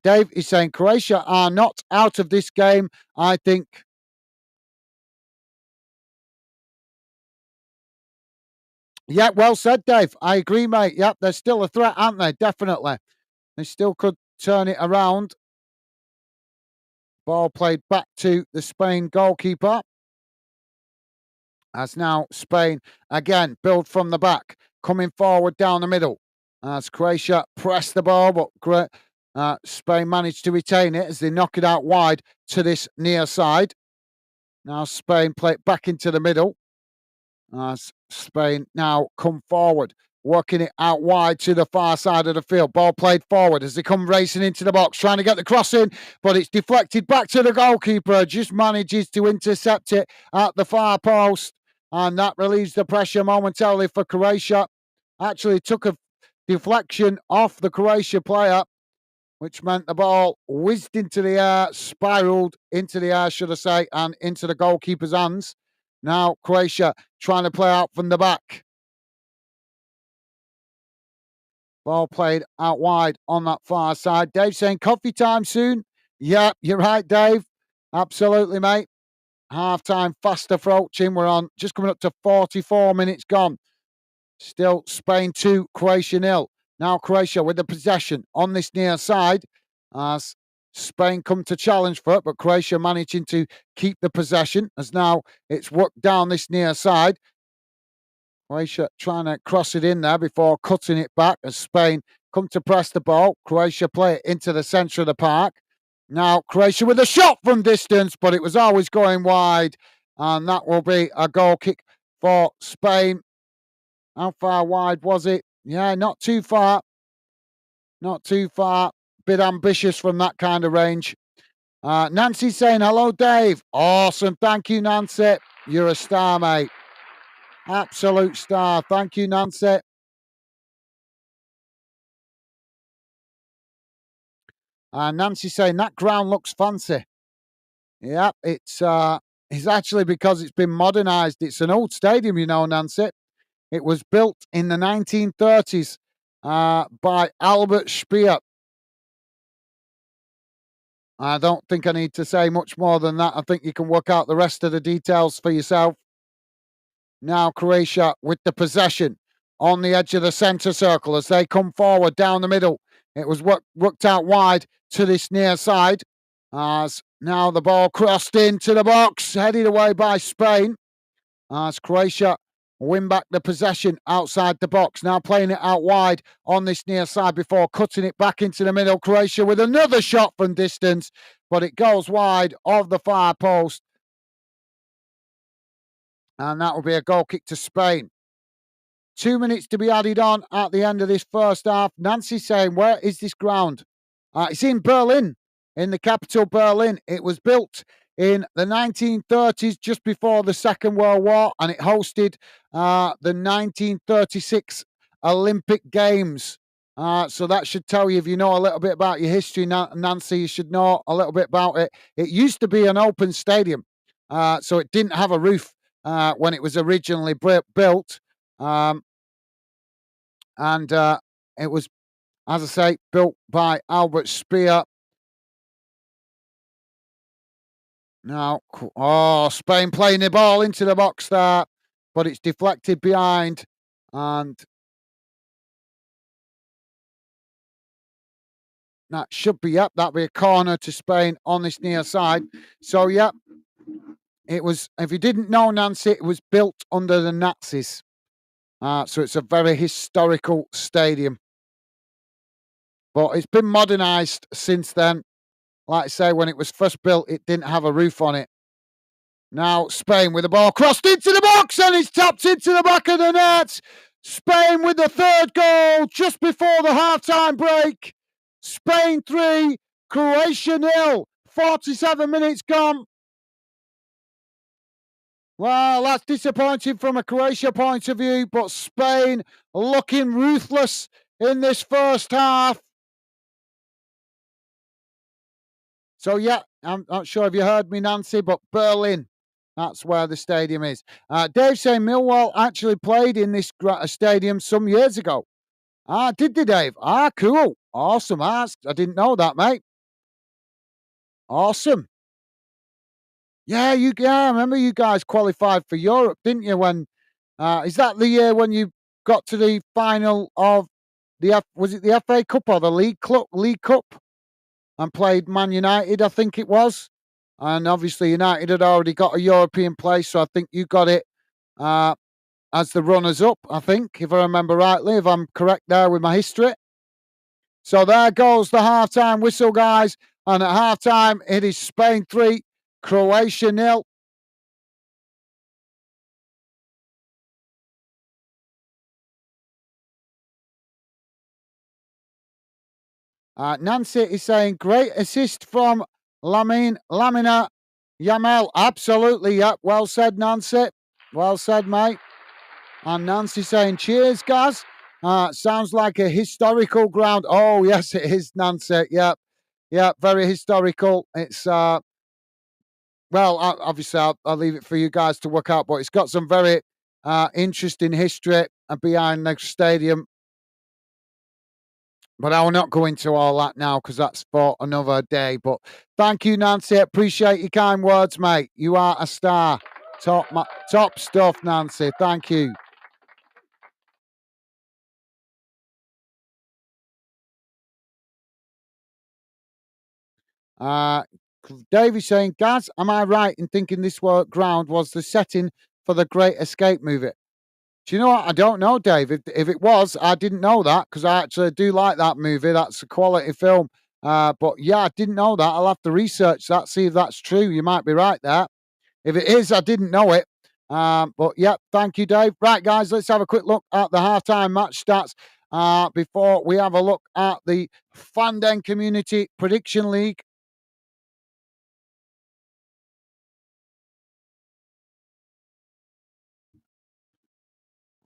Dave is saying Croatia are not out of this game. I think. Yeah, well said, Dave. I agree, mate. Yep, they're still a threat, aren't they? Definitely. They still could turn it around. Ball played back to the Spain goalkeeper. As now Spain again build from the back, coming forward down the middle. As Croatia press the ball, but Spain managed to retain it as they knock it out wide to this near side. Now Spain play it back into the middle. As Spain now come forward, working it out wide to the far side of the field. Ball played forward as they come racing into the box, trying to get the cross in, but it's deflected back to the goalkeeper. Just manages to intercept it at the far post, and that relieves the pressure momentarily for Croatia. Actually took a deflection off the Croatia player, which meant the ball whizzed into the air, spiralled into the air, should I say, and into the goalkeeper's hands. Now Croatia trying to play out from the back. Ball played out wide on that far side. Dave saying coffee time soon. Yeah, you're right, Dave. Absolutely, mate. Half time fast approaching. We're on just coming up to 44 minutes gone. Still Spain 2, Croatia 0. Now Croatia with the possession on this near side as Spain come to challenge for it, but Croatia managing to keep the possession as now it's worked down this near side. Croatia trying to cross it in there before cutting it back as Spain come to press the ball. Croatia play it into the centre of the park. Now Croatia with a shot from distance, but it was always going wide, and that will be a goal kick for Spain. How far wide was it? Yeah, not too far. Not too far. Bit ambitious from that kind of range. Nancy saying, hello, Dave. Awesome. Thank you, Nancy. You're a star, mate. Absolute star. Thank you, Nancy. Nancy saying, that ground looks fancy. Yeah, it's actually because it's been modernised. It's an old stadium, you know, Nancy. It was built in the 1930s by Albert Speer. I don't think I need to say much more than that. I think you can work out the rest of the details for yourself. Now Croatia with the possession on the edge of the centre circle as they come forward down the middle. It was worked out wide to this near side. As now the ball crossed into the box, headed away by Spain. As Croatia win back the possession outside the box. Now playing it out wide on this near side before cutting it back into the middle. Croatia with another shot from distance, but it goes wide of the far post. And that will be a goal kick to Spain. 2 minutes to be added on at the end of this first half. Nancy saying, where is this ground? It's in Berlin, in the capital Berlin. It was built in the 1930s, just before the Second World War, and it hosted the 1936 Olympic Games. So that should tell you, if you know a little bit about your history, Nancy, you should know a little bit about it. It used to be an open stadium, so it didn't have a roof when it was originally built. And it was, as I say, built by Albert Speer. Now, Spain playing the ball into the box there, but it's deflected behind, and that should be, that'll be a corner to Spain on this near side. So, it was, if you didn't know, Nancy, it was built under the Nazis. So it's a very historical stadium. But it's been modernised since then. Like I say, when it was first built, it didn't have a roof on it. Now Spain with the ball crossed into the box, and it's tapped into the back of the net. Spain with the third goal just before the half-time break. Spain 3, Croatia 0. 47 minutes gone. Well, that's disappointing from a Croatia point of view, but Spain looking ruthless in this first half. So, yeah, I'm not sure if you heard me, Nancy, but Berlin, that's where the stadium is. Dave saying Millwall actually played in this stadium some years ago. Ah, did they, Dave? Ah, cool. Awesome. I didn't know that, mate. Awesome. Yeah, I remember you guys qualified for Europe, didn't you? When is that the year when you got to the final of was it the FA Cup or the League Cup and played Man United, I think it was. And obviously United had already got a European place, so I think you got it uh, as the runners up, I think, if I remember rightly, if I'm correct there with my history. So there goes the half-time whistle, guys. And at half-time, it is Spain 3, Croatia nil. Nancy is saying, great assist from Lamina Yamel. Absolutely, yeah. Well said, Nancy. Well said, mate. And Nancy saying, cheers, Gaz. Sounds like a historical ground. Oh, yes, it is, Nancy. Yeah, very historical. It's, obviously, I'll leave it for you guys to work out, but it's got some very interesting history behind the stadium. But I will not go into all that now because that's for another day. But thank you, Nancy. Appreciate your kind words, mate. You are a star. Top stuff, Nancy. Thank you. Uh, Davey saying, Gaz, am I right in thinking this ground was the setting for the Great Escape movie? Do you know what? I don't know, Dave. If it was, I didn't know that because I actually do like that movie. That's a quality film. But yeah, I didn't know that. I'll have to research that, see if that's true. You might be right there. If it is, I didn't know it. But yeah, thank you, Dave. Right, guys, let's have a quick look at the halftime match stats before we have a look at the Fanden Community Prediction League.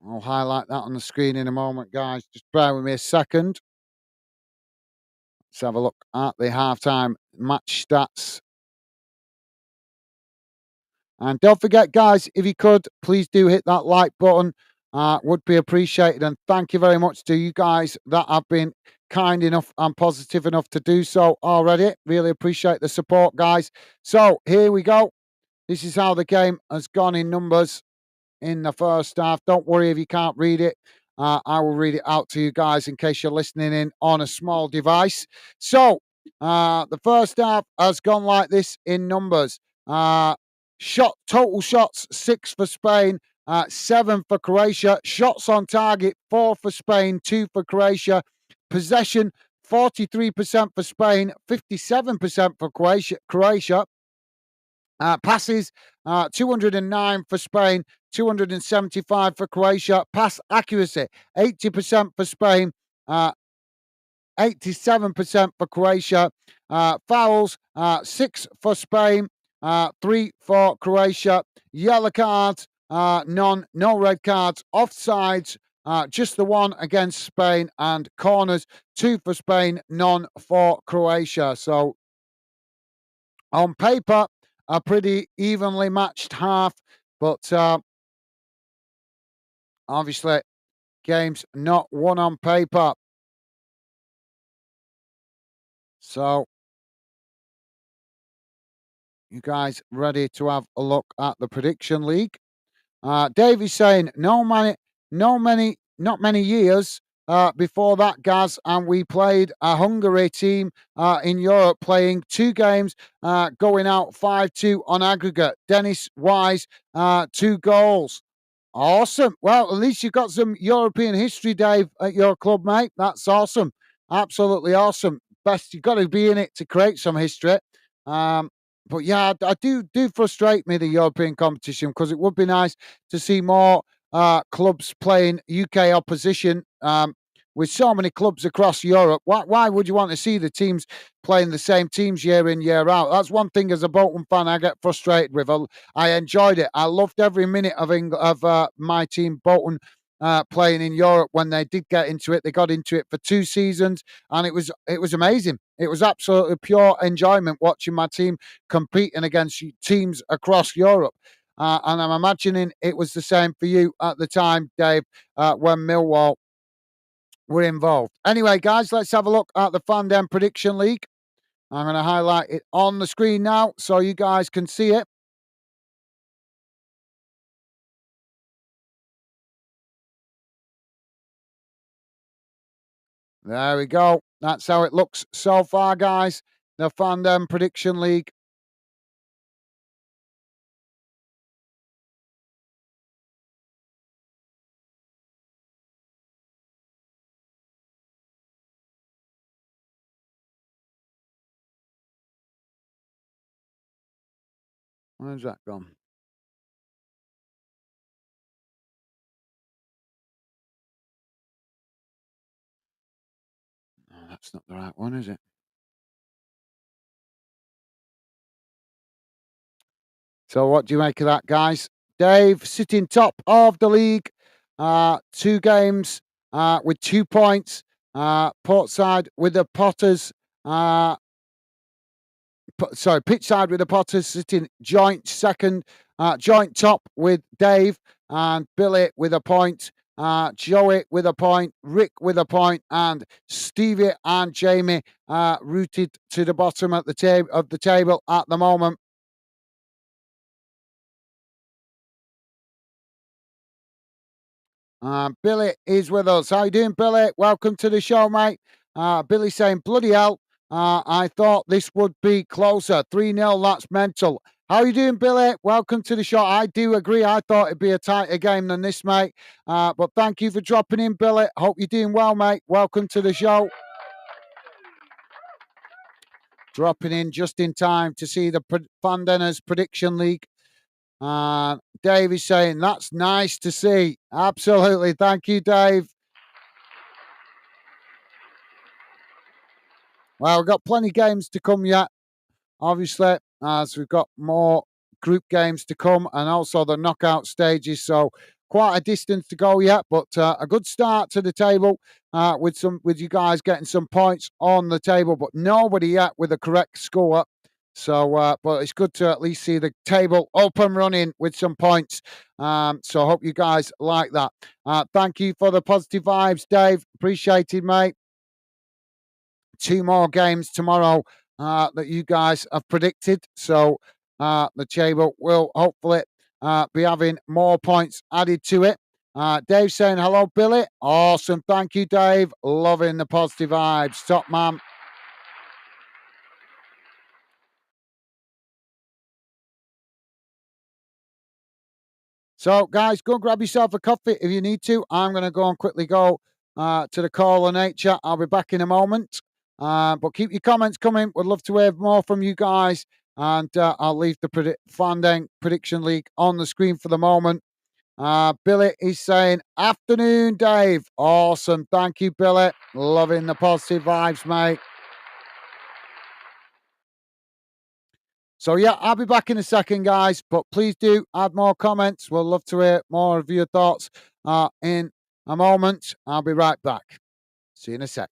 I'll highlight that on the screen in a moment, guys. Just bear with me a second. Let's have a look at the halftime match stats. And don't forget, guys, if you could, please do hit that like button. Would be appreciated. And thank you very much to you guys that have been kind enough and positive enough to do so already. Really appreciate the support, guys. So here we go. This is how the game has gone in numbers in the first half. Don't worry if you can't read it. I will read it out to you guys in case you're listening in on a small device. So the first half has gone like this in numbers. Total shots 6 for Spain, 7 for Croatia. Shots on target 4 for Spain, 2 for Croatia. Possession 43% for Spain, 57% for Croatia. Passes 209 for Spain, 275 for Croatia. Pass accuracy 80% for Spain, 87% for Croatia. Fouls 6 for Spain, 3 for Croatia. Yellow cards, none. No red cards. Offsides, just the one against Spain. And corners, 2 for Spain, none for Croatia. So on paper, a pretty evenly matched half, but obviously, game's not won on paper. So, you guys ready to have a look at the prediction league? Dave is saying not many years before that, Gaz, and we played a Hungary team in Europe, playing 2 games, going out 5-2 on aggregate. Dennis Wise, 2 goals. Awesome. Well, at least you've got some European history, Dave, at your club, mate. That's awesome. Absolutely awesome. Best you've got to be in it to create some history. Um, but yeah, I do frustrate me the European competition because it would be nice to see more clubs playing UK opposition. with so many clubs across Europe, why would you want to see the teams playing the same teams year in, year out? That's one thing as a Bolton fan I get frustrated with. I enjoyed it. I loved every minute of my team, Bolton, playing in Europe when they did get into it. They got into it for 2 seasons, and it was amazing. It was absolutely pure enjoyment watching my team competing against teams across Europe. And I'm imagining it was the same for you at the time, Dave, when Millwall were involved. Anyway, guys, let's have a look at the Fandom Prediction League. I'm going to highlight it on the screen now so you guys can see it. There we go. That's how it looks so far, guys. The Fandom Prediction League. Where's that gone? Oh, that's not the right one, is it? So, what do you make of that, guys? Dave sitting top of the league, 2 games with 2 points. Portside with the Potters, pitchside with the Potters sitting joint second, joint top with Dave and Billy with a point. Joey with a point, Rick with a point, and Stevie and Jamie rooted to the bottom at the table at the moment. Billy is with us. How you doing, Billy? Welcome to the show, mate. Billy saying, bloody hell, I thought this would be closer. 3-0, that's mental. How you doing, Billy? Welcome to the show. I do agree. I thought it'd be a tighter game than this, mate. But thank you for dropping in, Billy. Hope you're doing well, mate. Welcome to the show. Dropping in just in time to see the Fandenas Prediction League. Dave is saying, that's nice to see. Absolutely. Thank you, Dave. Well, we've got plenty of games to come yet, obviously, as we've got more group games to come and also the knockout stages. So quite a distance to go yet, but a good start to the table with you guys getting some points on the table, but nobody yet with a correct score. So, but it's good to at least see the table up and running with some points. So, I hope you guys like that. Thank you for the positive vibes, Dave. Appreciate it, mate. 2 more games tomorrow that you guys have predicted. So the table will hopefully be having more points added to it. Dave saying, hello, Billy. Awesome. Thank you, Dave. Loving the positive vibes. Top man. So, guys, go grab yourself a coffee if you need to. I'm going to go and quickly go to the call of nature. I'll be back in a moment. But keep your comments coming. Would love to hear more from you guys. And I'll leave the Fandang Prediction League on the screen for the moment. Billy is saying, afternoon, Dave. Awesome. Thank you, Billy. Loving the positive vibes, mate. So, yeah, I'll be back in a second, guys. But please do add more comments. We'll love to hear more of your thoughts in a moment. I'll be right back. See you in a sec.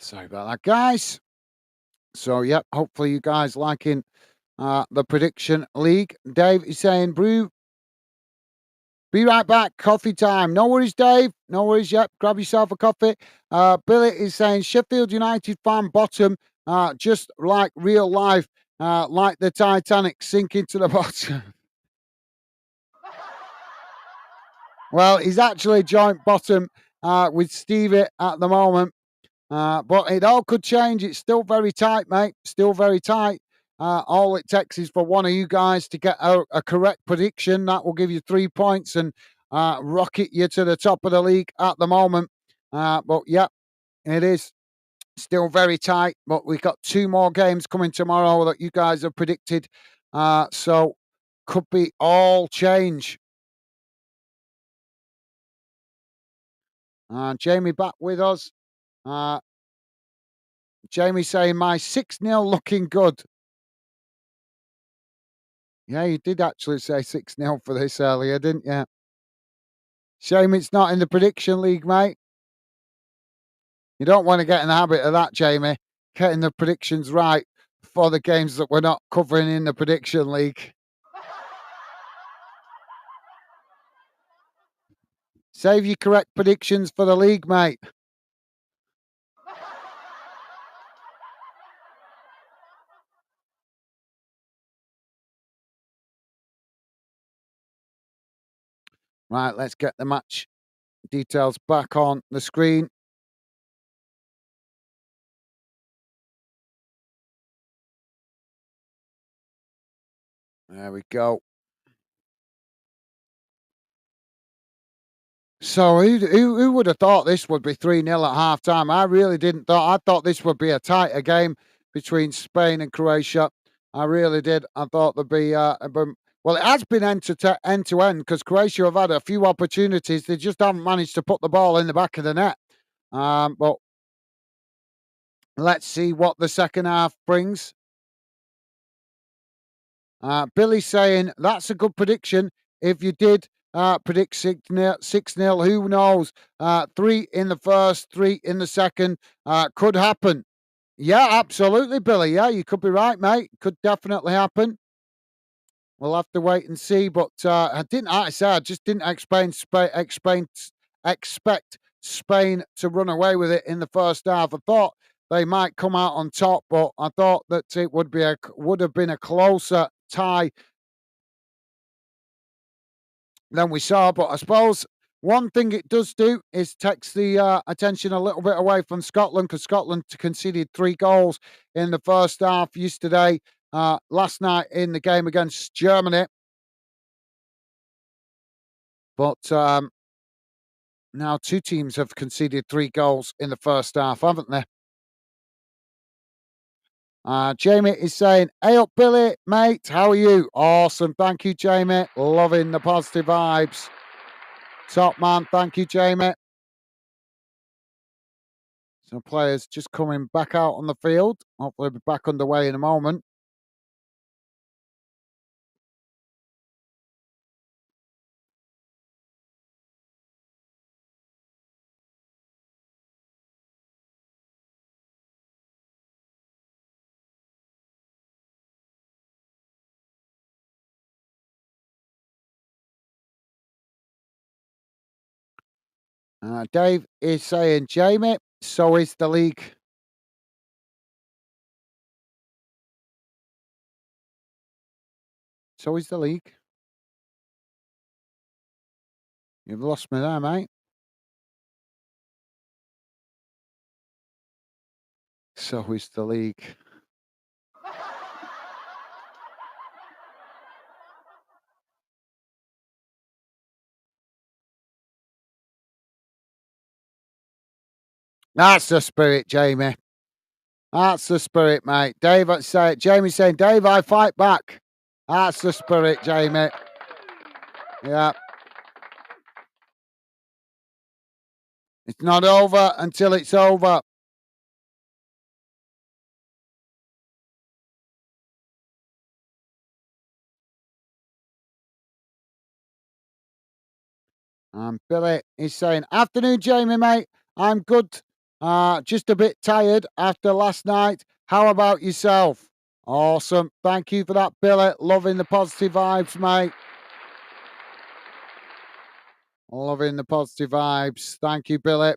Sorry about that, guys. So, yep, hopefully you guys liking the prediction league. Dave is saying, Brew, be right back. Coffee time. No worries, Dave. No worries. Yep, grab yourself a coffee. Billy is saying, Sheffield United fan bottom, just like real life, like the Titanic sinking to the bottom. Well, he's actually joint bottom with Stevie at the moment. But it all could change. It's still very tight, mate. Still very tight. All it takes is for one of you guys to get a correct prediction. That will give you 3 points and rocket you to the top of the league at the moment. But yeah, it is still very tight. But we've got 2 more games coming tomorrow that you guys have predicted. So could be all change. Jamie back with us. Jamie saying my 6-0 looking good. Yeah, you did actually say 6-0 for this earlier, didn't you? Shame it's not in the prediction league, mate. You don't want to get in the habit of that, Jamie. Getting the predictions right for the games that we're not covering in the prediction league. Save your correct predictions for the league, mate. Right, let's get the match details back on the screen. There we go. So who would have thought this would be 3-0 at half time? I really didn't thought. I thought this would be a tighter game between Spain and Croatia. I really did. I thought there'd be well, it has been end to end because Croatia have had a few opportunities. They just haven't managed to put the ball in the back of the net. But let's see what the second half brings. Billy saying that's a good prediction. If you did predict 6-0, who knows? 3 in the first, 3 in the second. Could happen. Yeah, absolutely, Billy. Yeah, you could be right, mate. Could definitely happen. We'll have to wait and see. But I just didn't expect Spain to run away with it in the first half. I thought they might come out on top, but I thought that it would have been a closer tie than we saw. But I suppose one thing it does do is takes the attention a little bit away from Scotland because Scotland conceded 3 goals in the first half yesterday, last night in the game against Germany. But now 2 teams have conceded 3 goals in the first half, haven't they? Jamie is saying, hey up, Billy, mate. How are you? Awesome. Thank you, Jamie. Loving the positive vibes. Top man. Thank you, Jamie. So players just coming back out on the field. Hopefully be back underway in a moment. Dave is saying, Jamie, so is the league. So is the league. You've lost me there, mate. So is the league. That's the spirit, Jamie. That's the spirit, mate. Jamie saying, Dave, I fight back. That's the spirit, Jamie. Yeah. It's not over until it's over. Billy is saying, afternoon, Jamie, mate. I'm good. Just a bit tired after last night. How about yourself? Awesome. Thank you for that, Billy. Loving the positive vibes, mate. Loving the positive vibes. Thank you, Billy.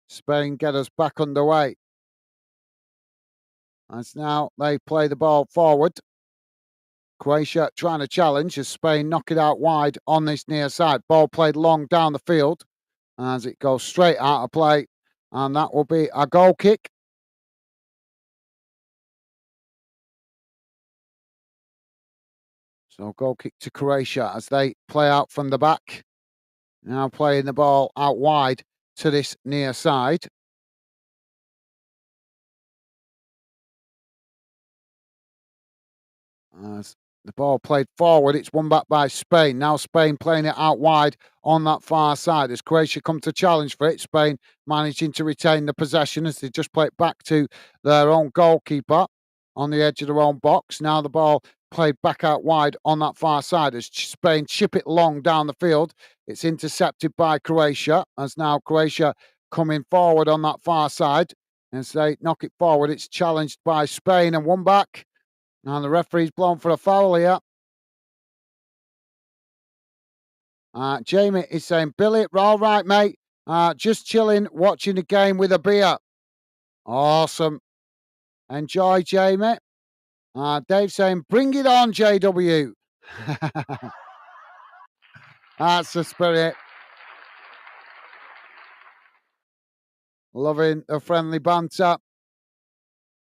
Spain get us back underway. As now they play the ball forward. Croatia trying to challenge as Spain knock it out wide on this near side. Ball played long down the field as it goes straight out of play. And that will be a goal kick. So goal kick to Croatia as they play out from the back. Now playing the ball out wide to this near side. As the ball played forward, it's won back by Spain. Now Spain playing it out wide on that far side. As Croatia come to challenge for it, Spain managing to retain the possession as they just play it back to their own goalkeeper on the edge of their own box. Now the ball played back out wide on that far side as Spain chip it long down the field. It's intercepted by Croatia as now Croatia coming forward on that far side. As they knock it forward, it's challenged by Spain and won back. And the referee's blown for a foul here. Jamie is saying, Billy, all right, mate. Just chilling, watching the game with a beer. Awesome. Enjoy, Jamie. Dave saying, bring it on, JW. That's the spirit. Loving the friendly banter.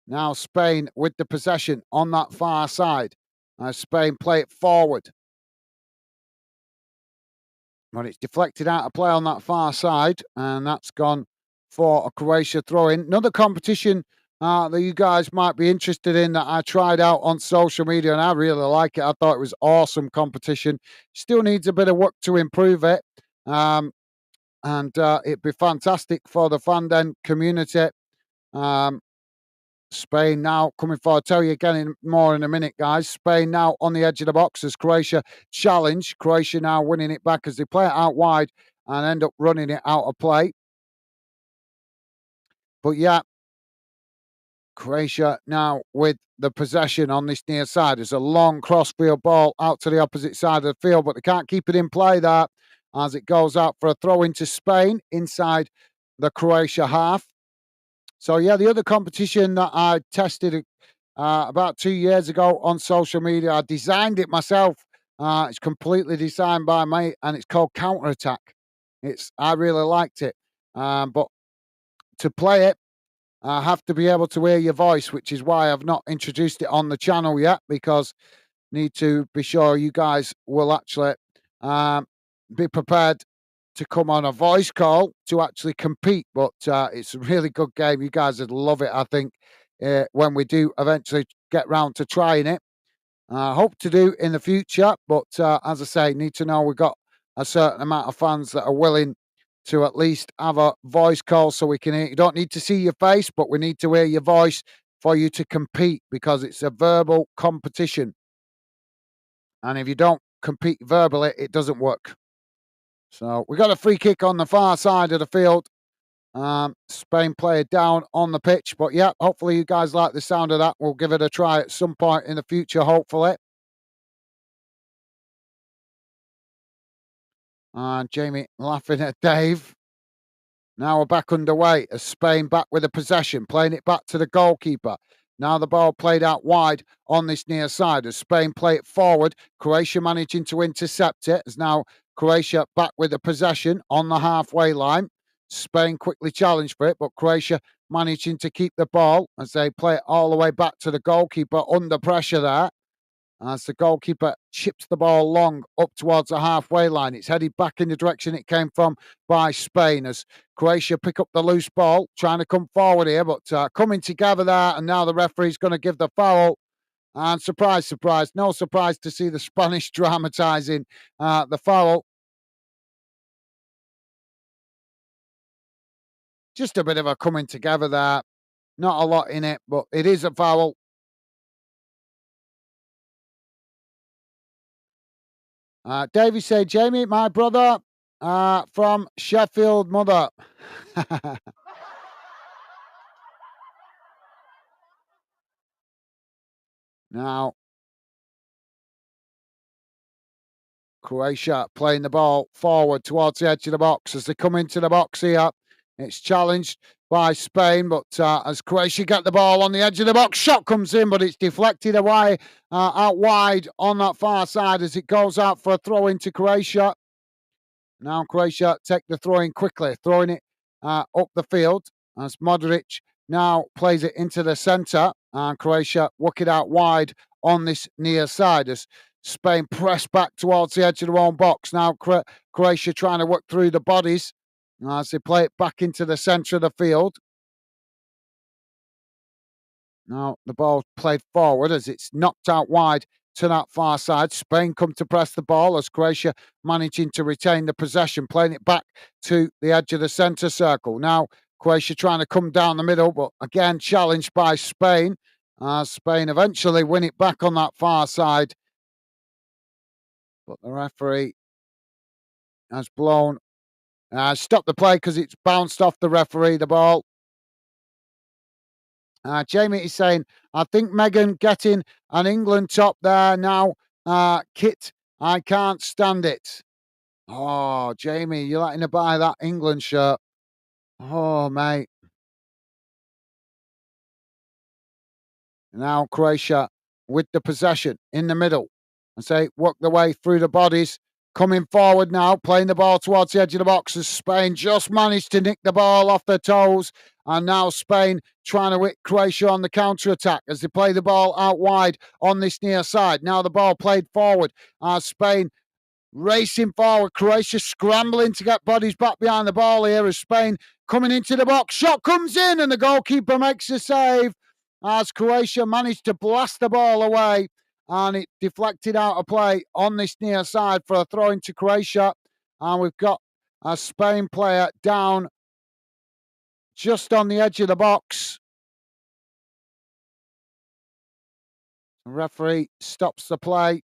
Now Spain with the possession on that far side. Spain play it forward. But it's deflected out of play on that far side, and that's gone for a Croatia throw in. Another competition that you guys might be interested in that I tried out on social media, and I really like it. I thought it was awesome competition. Still needs a bit of work to improve it, and it'd be fantastic for the fandom community. Spain now coming forward. I'll tell you again more in a minute, guys. Spain now on the edge of the box as Croatia challenge. Croatia now winning it back as they play it out wide and end up running it out of play. But yeah, Croatia now with the possession on this near side. There's a long crossfield ball out to the opposite side of the field, but they can't keep it in play there as it goes out for a throw into Spain inside the Croatia half. So yeah, the other competition that I tested about 2 years ago on social media, I designed it myself. It's completely designed by me, and it's called Counter Attack. I really liked it, but to play it, I have to be able to hear your voice, which is why I've not introduced it on the channel yet, because need to be sure you guys will actually be prepared to come on a voice call to actually compete. But it's a really good game. You guys would love it, I think, when we do eventually get round to trying it. Hope to do in the future, but as I say, need to know we've got a certain amount of fans that are willing to at least have a voice call so we can hear. You don't need to see your face, but we need to hear your voice for you to compete because it's a verbal competition. And if you don't compete verbally, it doesn't work. So we got a free kick on the far side of the field. Spain player down on the pitch. But yeah, hopefully you guys like the sound of that. We'll give it a try at some point in the future, hopefully. Jamie laughing at Dave. Now we're back underway as Spain back with the possession, playing it back to the goalkeeper. Now the ball played out wide on this near side as Spain play it forward. Croatia managing to intercept it as now Croatia back with the possession on the halfway line. Spain quickly challenged for it, but Croatia managing to keep the ball as they play it all the way back to the goalkeeper under pressure there. As the goalkeeper chips the ball long up towards the halfway line. It's headed back in the direction it came from by Spain as Croatia pick up the loose ball, trying to come forward here, but coming together there. And now the referee's going to give the foul. And surprise, surprise, no surprise to see the Spanish dramatising the foul. Just a bit of a coming together there. Not a lot in it, but it is a foul. Davey said, Jamie, my brother from Sheffield, mother. Now, Croatia playing the ball forward towards the edge of the box as they come into the box here. It's challenged by Spain, but as Croatia get the ball on the edge of the box, shot comes in, but it's deflected away out wide on that far side as it goes out for a throw into Croatia. Now Croatia take the throw in quickly, throwing it up the field as Modric now plays it into the centre, and Croatia work it out wide on this near side as Spain press back towards the edge of their own box. Now Croatia trying to work through the bodies as they play it back into the centre of the field. Now the ball played forward as it's knocked out wide to that far side. Spain come to press the ball as Croatia managing to retain the possession, playing it back to the edge of the centre circle. Now Croatia trying to come down the middle, but again challenged by Spain. Spain eventually win it back on that far side. But the referee has stopped the play because it's bounced off the referee, the ball. Jamie is saying, I think Megan getting an England top there now. Kit, I can't stand it. Oh, Jamie, you're letting her buy that England shirt. Oh, mate. Now Croatia with the possession in the middle. I say work the way through the bodies. Coming forward now, playing the ball towards the edge of the box as Spain just managed to nick the ball off their toes. And now Spain trying to hit Croatia on the counter-attack as they play the ball out wide on this near side. Now the ball played forward. Spain racing forward. Croatia scrambling to get bodies back behind the ball here as Spain coming into the box. Shot comes in and the goalkeeper makes a save as Croatia managed to blast the ball away and it deflected out of play on this near side for a throw into Croatia. And we've got a Spain player down just on the edge of the box. The referee stops the play.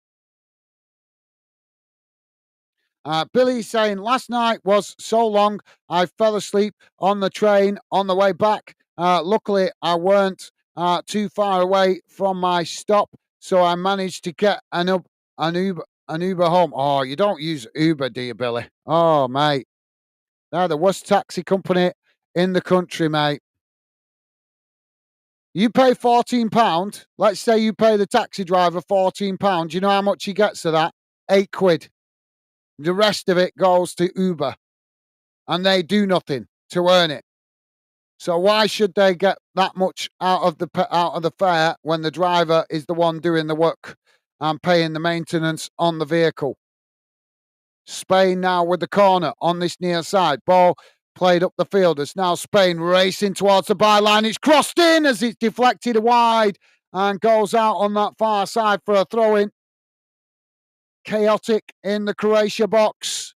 Billy saying, last night was so long, I fell asleep on the train on the way back. Luckily, I weren't too far away from my stop, so I managed to get an Uber home. Oh, you don't use Uber, do you, Billy? Oh, mate. They're the worst taxi company in the country, mate. You pay £14. Let's say you pay the taxi driver £14. You know how much he gets of that? £8. The rest of it goes to Uber, and they do nothing to earn it. So why should they get that much out of the fare when the driver is the one doing the work and paying the maintenance on the vehicle? Spain now with the corner on this near side. Ball played up the field. It's now Spain racing towards the byline. It's crossed in as it's deflected wide and goes out on that far side for a throw-in. Chaotic in the Croatia box.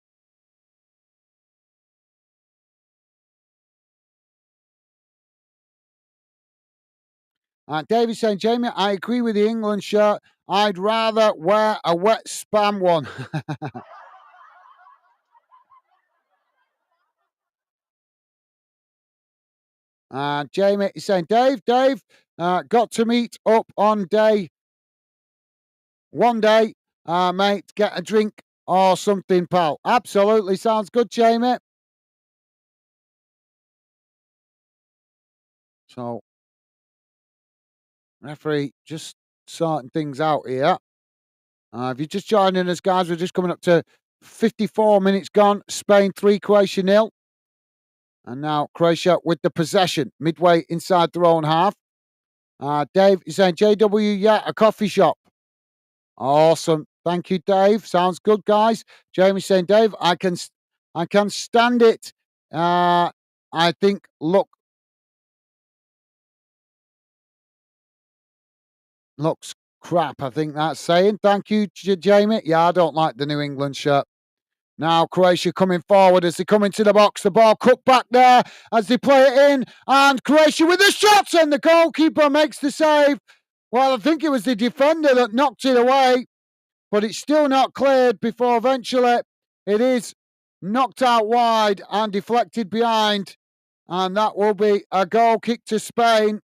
David saying, Jamie, I agree with the England shirt. I'd rather wear a wet spam one. Jamie is saying, Dave, got to meet up on one day, mate, get a drink or something, pal. Absolutely sounds good, Jamie. So, referee just sorting things out here. If you're just joining us, guys, we're just coming up to 54 minutes gone. Spain 3, Croatia 0. And now Croatia with the possession midway inside their own half. Dave is saying, JW, yeah, a coffee shop. Awesome. Thank you, Dave. Sounds good, guys. Jamie's saying, Dave, I can stand it. I think looks crap. I think that's saying. Thank you, Jamie. Yeah, I don't like the New England shirt. Now Croatia coming forward as they come into the box. The ball cut back there as they play it in. And Croatia with the shots, and the goalkeeper makes the save. Well, I think it was the defender that knocked it away, but it's still not cleared before eventually it is knocked out wide and deflected behind. And that will be a goal kick to Spain.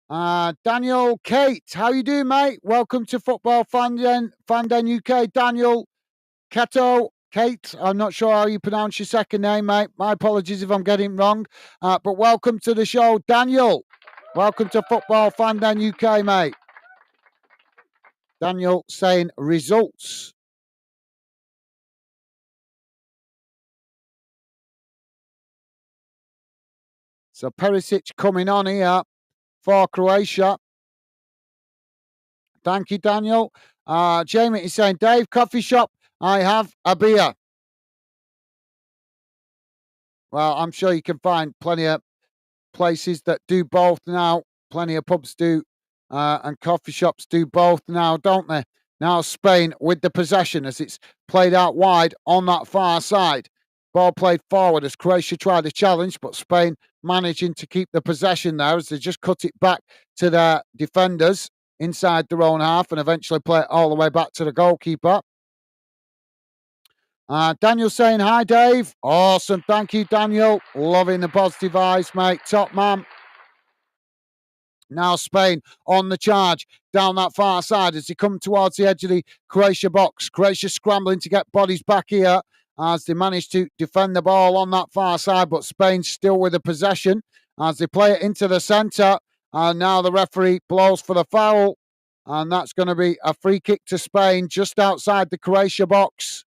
Daniel Kate, how you doing, mate? Welcome to Football Fanden UK. Daniel Keto, Kate, I'm not sure how you pronounce your second name, mate. My apologies if I'm getting it wrong. But welcome to the show, Daniel. Welcome to Football Fanden UK, mate. Daniel saying results. So Perisic coming on here for Croatia. Thank you, Daniel. Jamie is saying, Dave, coffee shop, I have a beer. Well, I'm sure you can find plenty of places that do both now. Plenty of pubs do, and coffee shops do both now, don't they? Now Spain with the possession as it's played out wide on that far side. Ball played forward as Croatia tried to challenge, but Spain managing to keep the possession there as they just cut it back to their defenders inside their own half and eventually play it all the way back to the goalkeeper. Daniel saying, hi, Dave. Awesome. Thank you, Daniel. Loving the positive vibes, mate. Top man. Now Spain on the charge down that far side as they come towards the edge of the Croatia box. Croatia scrambling to get bodies back here as they manage to defend the ball on that far side, but Spain still with the possession as they play it into the centre. And now the referee blows for the foul, and that's going to be a free kick to Spain just outside the Croatia box.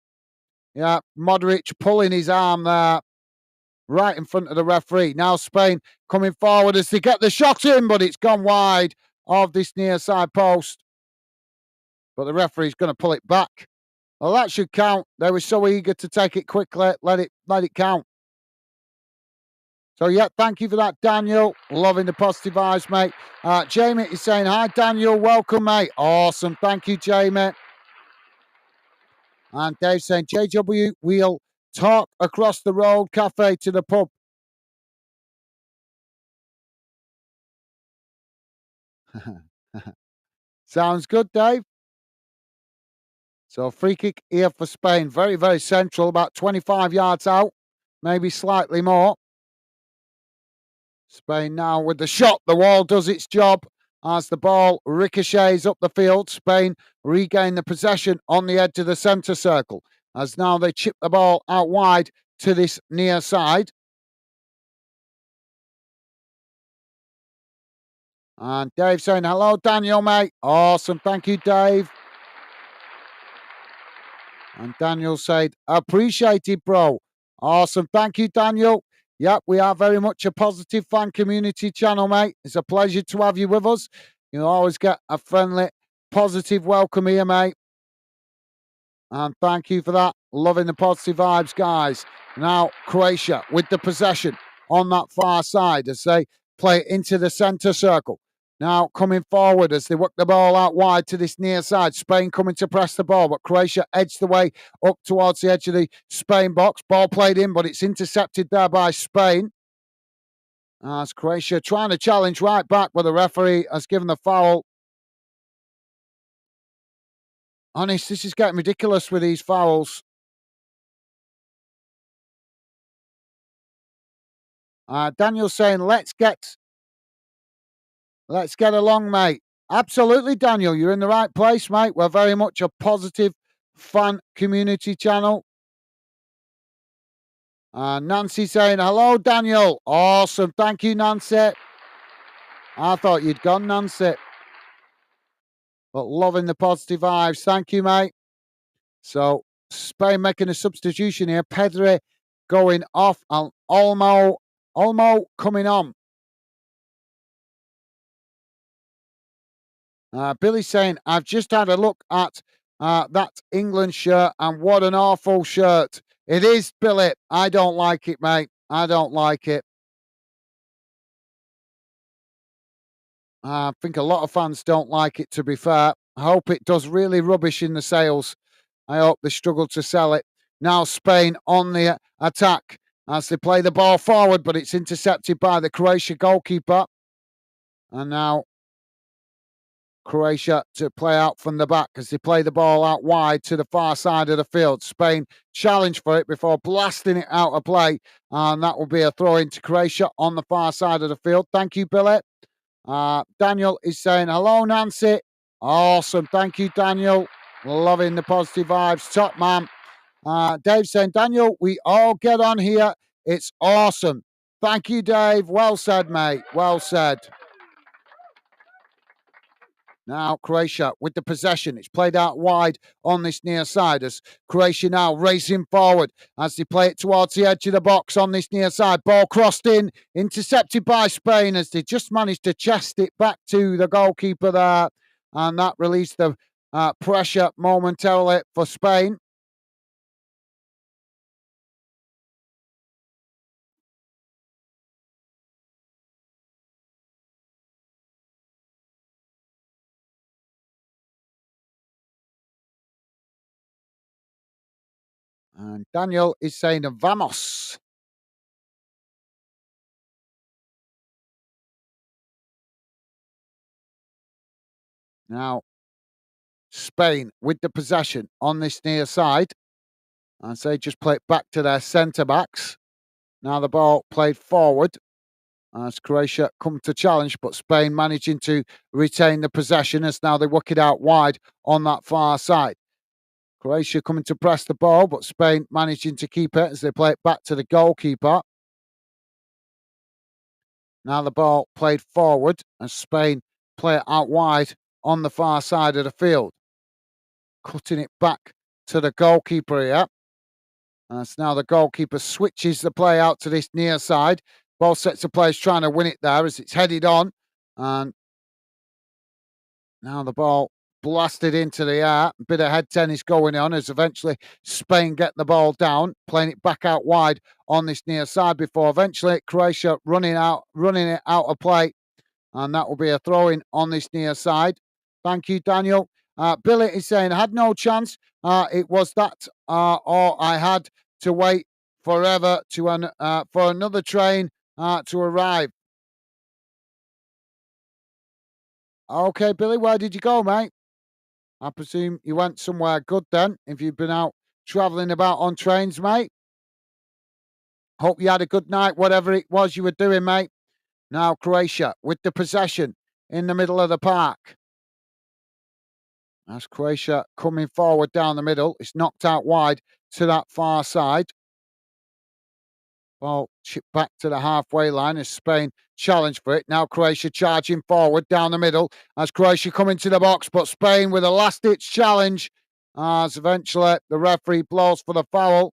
Yeah, Modric pulling his arm there right in front of the referee. Now Spain coming forward as they get the shot in, but it's gone wide of this near side post. But the referee's going to pull it back. Well, that should count. They were so eager to take it quickly. Let it count. So, yeah, thank you for that, Daniel. Loving the positive vibes, mate. Jamie is saying, hi, Daniel. Welcome, mate. Awesome. Thank you, Jamie. And Dave saying, JW, we'll talk across the road cafe to the pub. Sounds good, Dave. So free kick here for Spain. Very, very central, about 25 yards out, maybe slightly more. Spain now with the shot. The wall does its job as the ball ricochets up the field. Spain regain the possession on the edge of the centre circle as now they chip the ball out wide to this near side. And Dave saying, hello, Daniel, mate. Awesome. Thank you, Dave. And Daniel said, appreciate it, bro. Awesome. Thank you, Daniel. Yep, we are very much a positive fan community channel, mate. It's a pleasure to have you with us. You'll always get a friendly, positive welcome here, mate. And thank you for that. Loving the positive vibes, guys. Now, Croatia with the possession on that far side as they play into the centre circle. Now coming forward as they work the ball out wide to this near side. Spain coming to press the ball, but Croatia edged the way up towards the edge of the Spain box. Ball played in, but it's intercepted there by Spain. As Croatia trying to challenge right back, but the referee has given the foul. Honest, this is getting ridiculous with these fouls. Daniel saying, let's get along, mate. Absolutely, Daniel. You're in the right place, mate. We're very much a positive fan community channel. Nancy saying, hello, Daniel. Awesome. Thank you, Nancy. I thought you'd gone, Nancy. But loving the positive vibes. Thank you, mate. So, Spain making a substitution here. Pedri going off and Olmo coming on. Billy saying, I've just had a look at that England shirt and what an awful shirt. It is, Billy. I don't like it, mate. I don't like it. I think a lot of fans don't like it, to be fair. I hope it does really rubbish in the sales I hope they struggle to sell it. Now Spain on the attack as they play the ball forward, but it's intercepted by the Croatia goalkeeper. And now Croatia to play out from the back as they play the ball out wide to the far side of the field. Spain challenge for it before blasting it out of play. And that will be a throw into Croatia on the far side of the field. Thank you, Billy. Daniel is saying, hello, Nancy. Awesome. Thank you, Daniel. Loving the positive vibes. Top man. Dave saying, Daniel, we all get on here. It's awesome. Thank you, Dave. Well said, mate. Well said. Now Croatia with the possession. It's played out wide on this near side as Croatia now racing forward as they play it towards the edge of the box on this near side. Ball crossed in, intercepted by Spain as they just managed to chest it back to the goalkeeper there. And that released the pressure momentarily for Spain. And Daniel is saying, vamos. Now, Spain with the possession on this near side. And so they just play it back to their centre backs. Now the ball played forward as Croatia come to challenge, but Spain managing to retain the possession as now they work it out wide on that far side. Croatia coming to press the ball, but Spain managing to keep it as they play it back to the goalkeeper. Now the ball played forward as Spain play it out wide on the far side of the field. Cutting it back to the goalkeeper here. As now the goalkeeper switches the play out to this near side. Both sets of players trying to win it there as it's headed on. And now the ball blasted into the air. A bit of head tennis going on as eventually Spain get the ball down, playing it back out wide on this near side before eventually Croatia running it out of play. And that will be a throw-in on this near side. Thank you, Daniel. Billy is saying, I had no chance. It was that, or I had to wait forever for another train to arrive. Okay, Billy, where did you go, mate? I presume you went somewhere good then, if you've been out travelling about on trains, mate. Hope you had a good night, whatever it was you were doing, mate. Now Croatia with the possession in the middle of the park. That's Croatia coming forward down the middle. It's knocked out wide to that far side. Ball chipped back to the halfway line as Spain challenge for it. Now Croatia charging forward down the middle as Croatia come into the box, but Spain with a last-ditch challenge as eventually the referee blows for the foul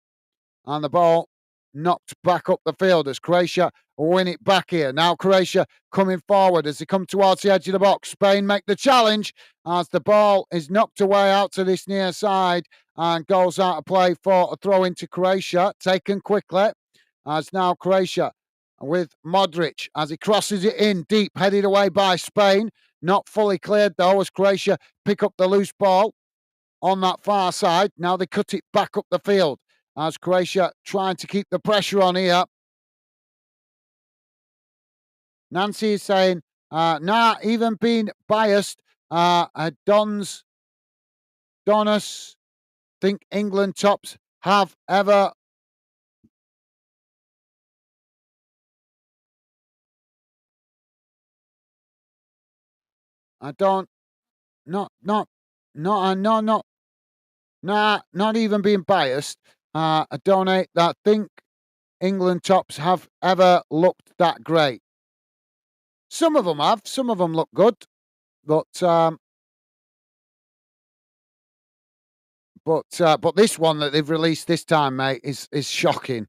and the ball knocked back up the field as Croatia win it back here. Now Croatia coming forward as they come towards the edge of the box. Spain make the challenge as the ball is knocked away out to this near side and goes out of play for a throw into Croatia, taken quickly. As now Croatia with Modric as he crosses it in deep, headed away by Spain. Not fully cleared though as Croatia pick up the loose ball on that far side. Now they cut it back up the field as Croatia trying to keep the pressure on here. Nancy is saying, nah, even being biased, Donis think England tops have ever I don't not not not no not nah not even being biased. I donate that think England tops have ever looked that great. Some of them have. Some of them look good, but but this one that they've released this time, mate, is shocking.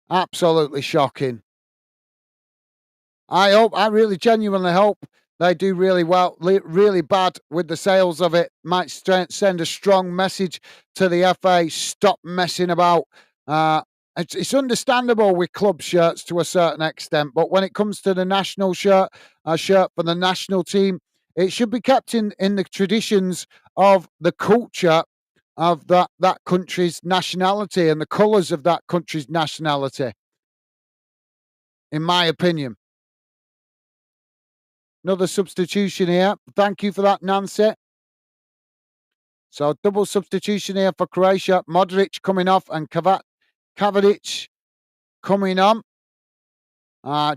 Absolutely shocking. I really genuinely hope they do really well, really bad with the sales of it. Might send a strong message to the FA. Stop messing about. It's understandable with club shirts to a certain extent, but when it comes to the national shirt, a shirt for the national team, it should be kept in the traditions of the culture of that country's nationality and the colours of that country's nationality, in my opinion. Another substitution here. Thank you for that, Nancy. So double substitution here for Croatia. Modric coming off and Kavadic coming on.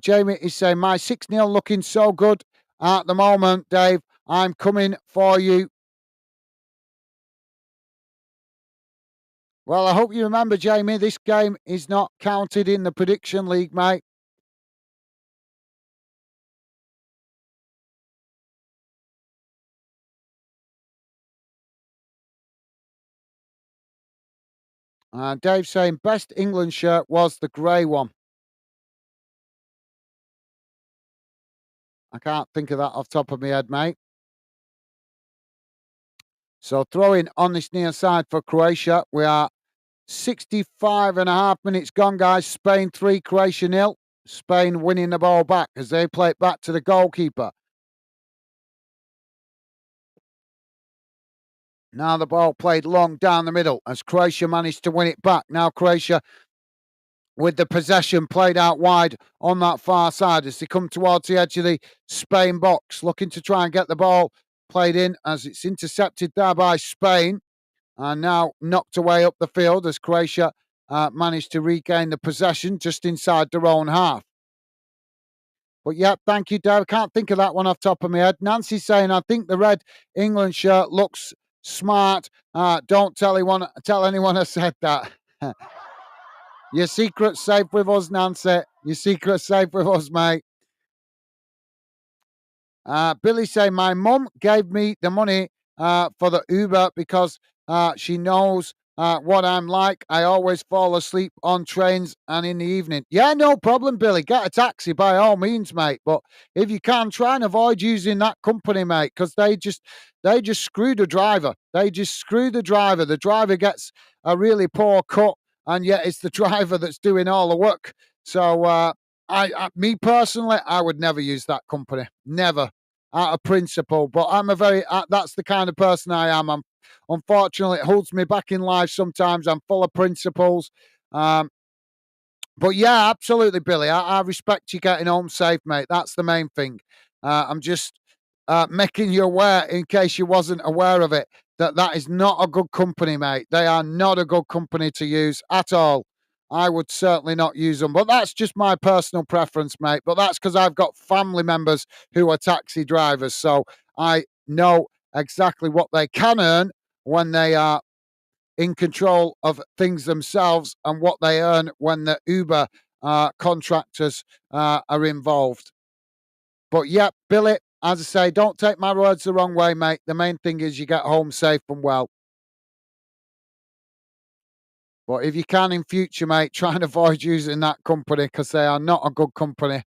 Jamie is saying, my 6-0 looking so good at the moment, Dave. I'm coming for you. Well, I hope you remember, Jamie, this game is not counted in the prediction league, mate. Dave saying, best England shirt was the grey one. I can't think of that off the top of my head, mate. So throwing on this near side for Croatia. We are 65.5 minutes gone, guys. Spain 3, Croatia 0. Spain winning the ball back as they play it back to the goalkeeper. Now the ball played long down the middle as Croatia managed to win it back. Now Croatia with the possession played out wide on that far side as they come towards the edge of the Spain box, looking to try and get the ball played in as it's intercepted there by Spain and now knocked away up the field as Croatia managed to regain the possession just inside their own half. But yeah, thank you, Dave. I can't think of that one off the top of my head. Nancy's saying, I think the red England shirt looks smart. Don't tell anyone I said that. Your secret's safe with us, Nancy. Your secret's safe with us, mate. Billy saying, my mum gave me the money for the Uber because she knows what I'm like. I always fall asleep on trains and in the evening. Yeah, no problem, Billy. Get a taxi by all means, mate. But if you can, try and avoid using that company, mate, because they just screw the driver. They just screw the driver. The driver gets a really poor cut, and yet it's the driver that's doing all the work. So me personally, I would never use that company. Never. Out of principle, but I'm that's the kind of person I am. Unfortunately, it holds me back in life sometimes. I'm full of principles. But yeah, absolutely, Billy. I respect you getting home safe, mate. That's the main thing. I'm just making you aware, in case you wasn't aware of it, that is not a good company, mate. They are not a good company to use at all. I would certainly not use them. But that's just my personal preference, mate. But that's because I've got family members who are taxi drivers. So I know exactly what they can earn when they are in control of things themselves and what they earn when the Uber contractors are involved. But yeah, Billy, as I say, don't take my words the wrong way, mate. The main thing is you get home safe and well. But if you can in future, mate, try and avoid using that company because they are not a good company.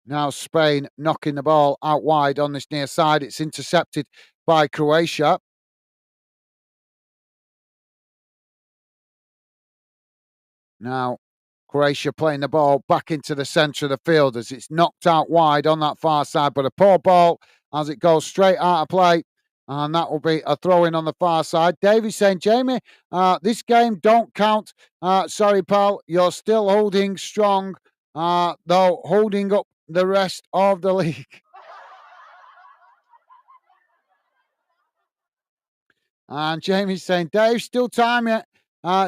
Now Spain knocking the ball out wide on this near side. It's intercepted by Croatia. Now Croatia playing the ball back into the centre of the field as it's knocked out wide on that far side. But a poor ball as it goes straight out of play. And that will be a throw in on the far side. Davey saying, Jamie, this game don't count. Sorry, pal. You're still holding strong, though holding up the rest of the league. And Jamie's saying, Dave, still time yet?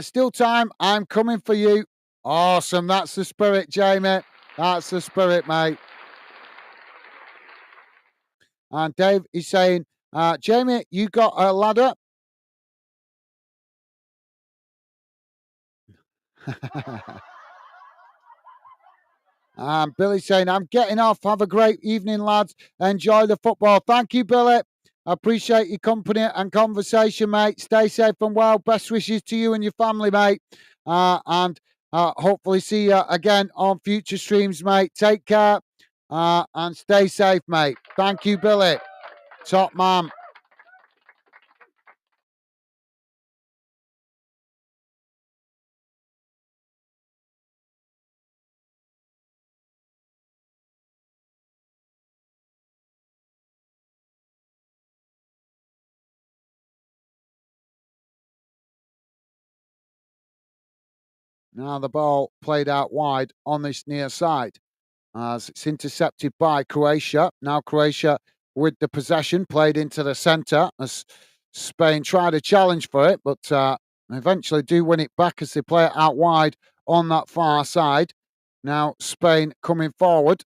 Still time. I'm coming for you. Awesome. That's the spirit, Jamie. That's the spirit, mate. And Dave is saying, Jamie, you got a ladder? Billy saying, I'm getting off. Have a great evening, lads. Enjoy the football. Thank you, Billy. Appreciate your company and conversation, mate. Stay safe and well. Best wishes to you and your family, mate. And hopefully see you again on future streams, mate. Take care and stay safe, mate. Thank you, Billy. Top man. Now the ball played out wide on this near side as it's intercepted by Croatia. Now Croatia with the possession played into the centre as Spain tried a challenge for it, but eventually do win it back as they play it out wide on that far side. Now Spain coming forward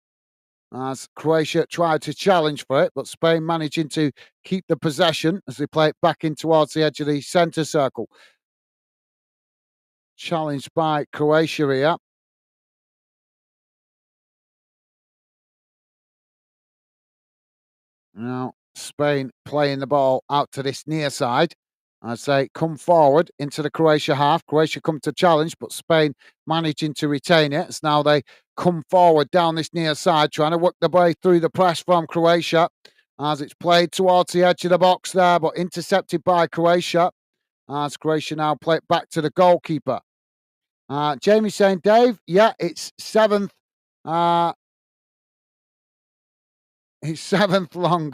as Croatia tried to challenge for it, but Spain managing to keep the possession as they play it back in towards the edge of the centre circle. Challenged by Croatia here. Now, Spain playing the ball out to this near side as they come forward into the Croatia half. Croatia come to challenge, but Spain managing to retain it as now they come forward down this near side, trying to work their way through the press from Croatia as it's played towards the edge of the box there, but intercepted by Croatia as Croatia now play it back to the goalkeeper. Jamie saying, Dave, yeah, it's seventh. It's seventh long.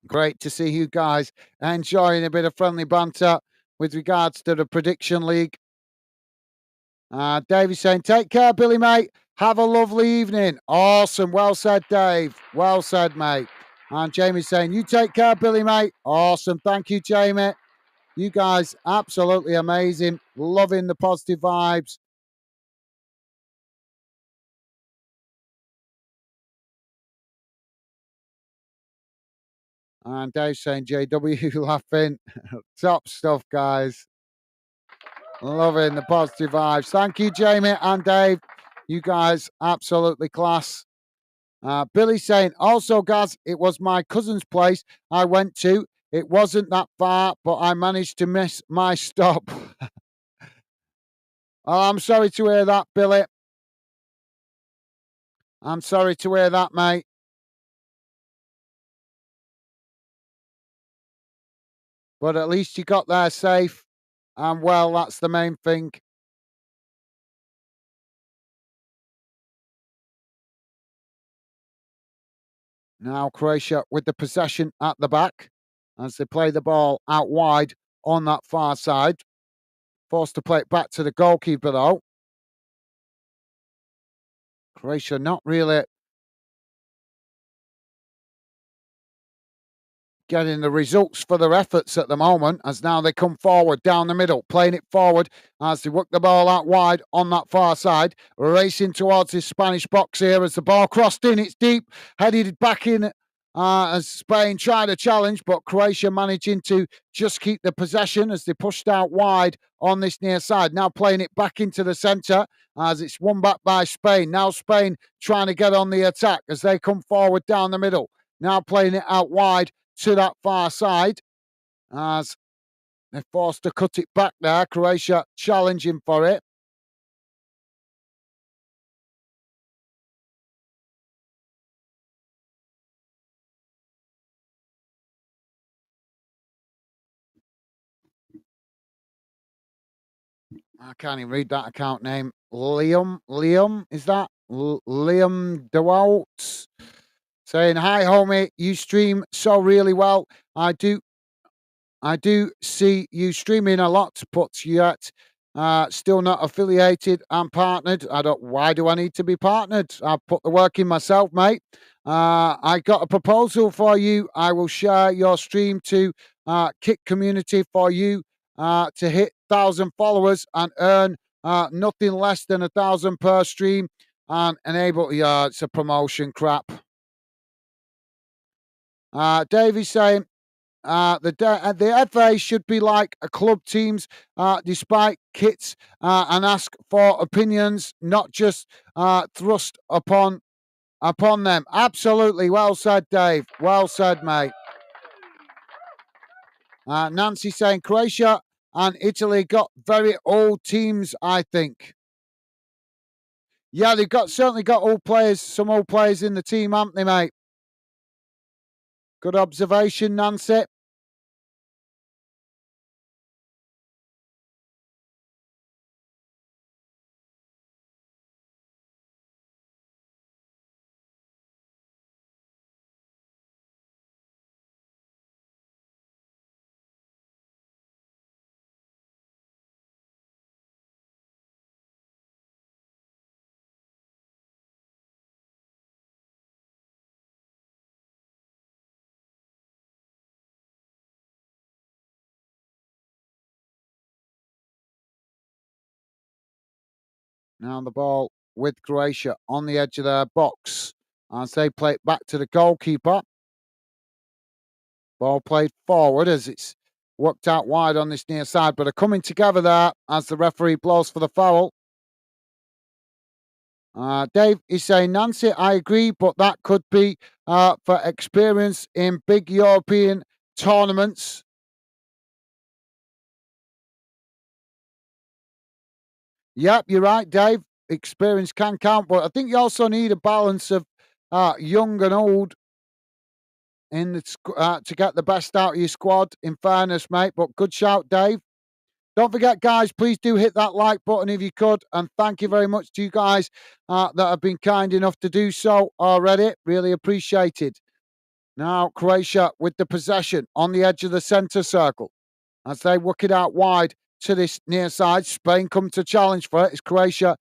Great to see you guys enjoying a bit of friendly banter with regards to the prediction league. Davey saying, take care, Billy, mate. Have a lovely evening. Awesome. Well said, Dave. Well said, mate. And Jamie saying, you take care, Billy, mate. Awesome. Thank you, Jamie. You guys, absolutely amazing. Loving the positive vibes. And Dave saying, JW laughing. Top stuff, guys. Loving the positive vibes. Thank you, Jamie and Dave. You guys, absolutely class. Billy saying, also, guys, it was my cousin's place I went to. It wasn't that far, but I managed to miss my stop. Oh, I'm sorry to hear that, Billy. I'm sorry to hear that, mate. But at least you got there safe and well. That's the main thing. Now Croatia with the possession at the back as they play the ball out wide on that far side. Forced to play it back to the goalkeeper, though. Croatia not really getting the results for their efforts at the moment as now they come forward down the middle, playing it forward as they work the ball out wide on that far side, racing towards this Spanish box here as the ball crossed in, it's deep, headed back in as Spain tried a challenge, but Croatia managing to just keep the possession as they pushed out wide on this near side. Now playing it back into the centre as it's won back by Spain. Now Spain trying to get on the attack as they come forward down the middle. Now playing it out wide to that far side as they're forced to cut it back there. Croatia challenging for it. I can't even read that account name. Liam, is that? Liam DeWalt saying, hi, homie, you stream so really well. I do see you streaming a lot, but yet still not affiliated and partnered. Why do I need to be partnered? I've put the work in myself, mate. I got a proposal for you. I will share your stream to Kick Community for you to hit 1,000 followers and earn nothing less than 1,000 per stream and enable. Yeah, it's a promotion crap. Davey's saying, the FA should be like a club teams, despite kits, and ask for opinions, not just thrust upon them. Absolutely, well said, Dave. Well said, mate. Nancy saying Croatia and Italy got very old teams, I think. Yeah, they've certainly got old players, some old players in the team, haven't they, mate? Good observation, Nancy. Now the ball with Croatia on the edge of their box as they play it back to the goalkeeper. Ball played forward as it's worked out wide on this near side, but are coming together there as the referee blows for the foul. Dave is saying, Nancy, I agree, but that could be for experience in big European tournaments. Yep, you're right, Dave. Experience can count, but I think you also need a balance of young and old to get the best out of your squad. In fairness, mate, but good shout, Dave. Don't forget, guys, please do hit that like button if you could. And thank you very much to you guys that have been kind enough to do so already. Really appreciated. Now, Croatia with the possession on the edge of the centre circle as they work it out wide to this near side. Spain come to challenge for it. It's Croatia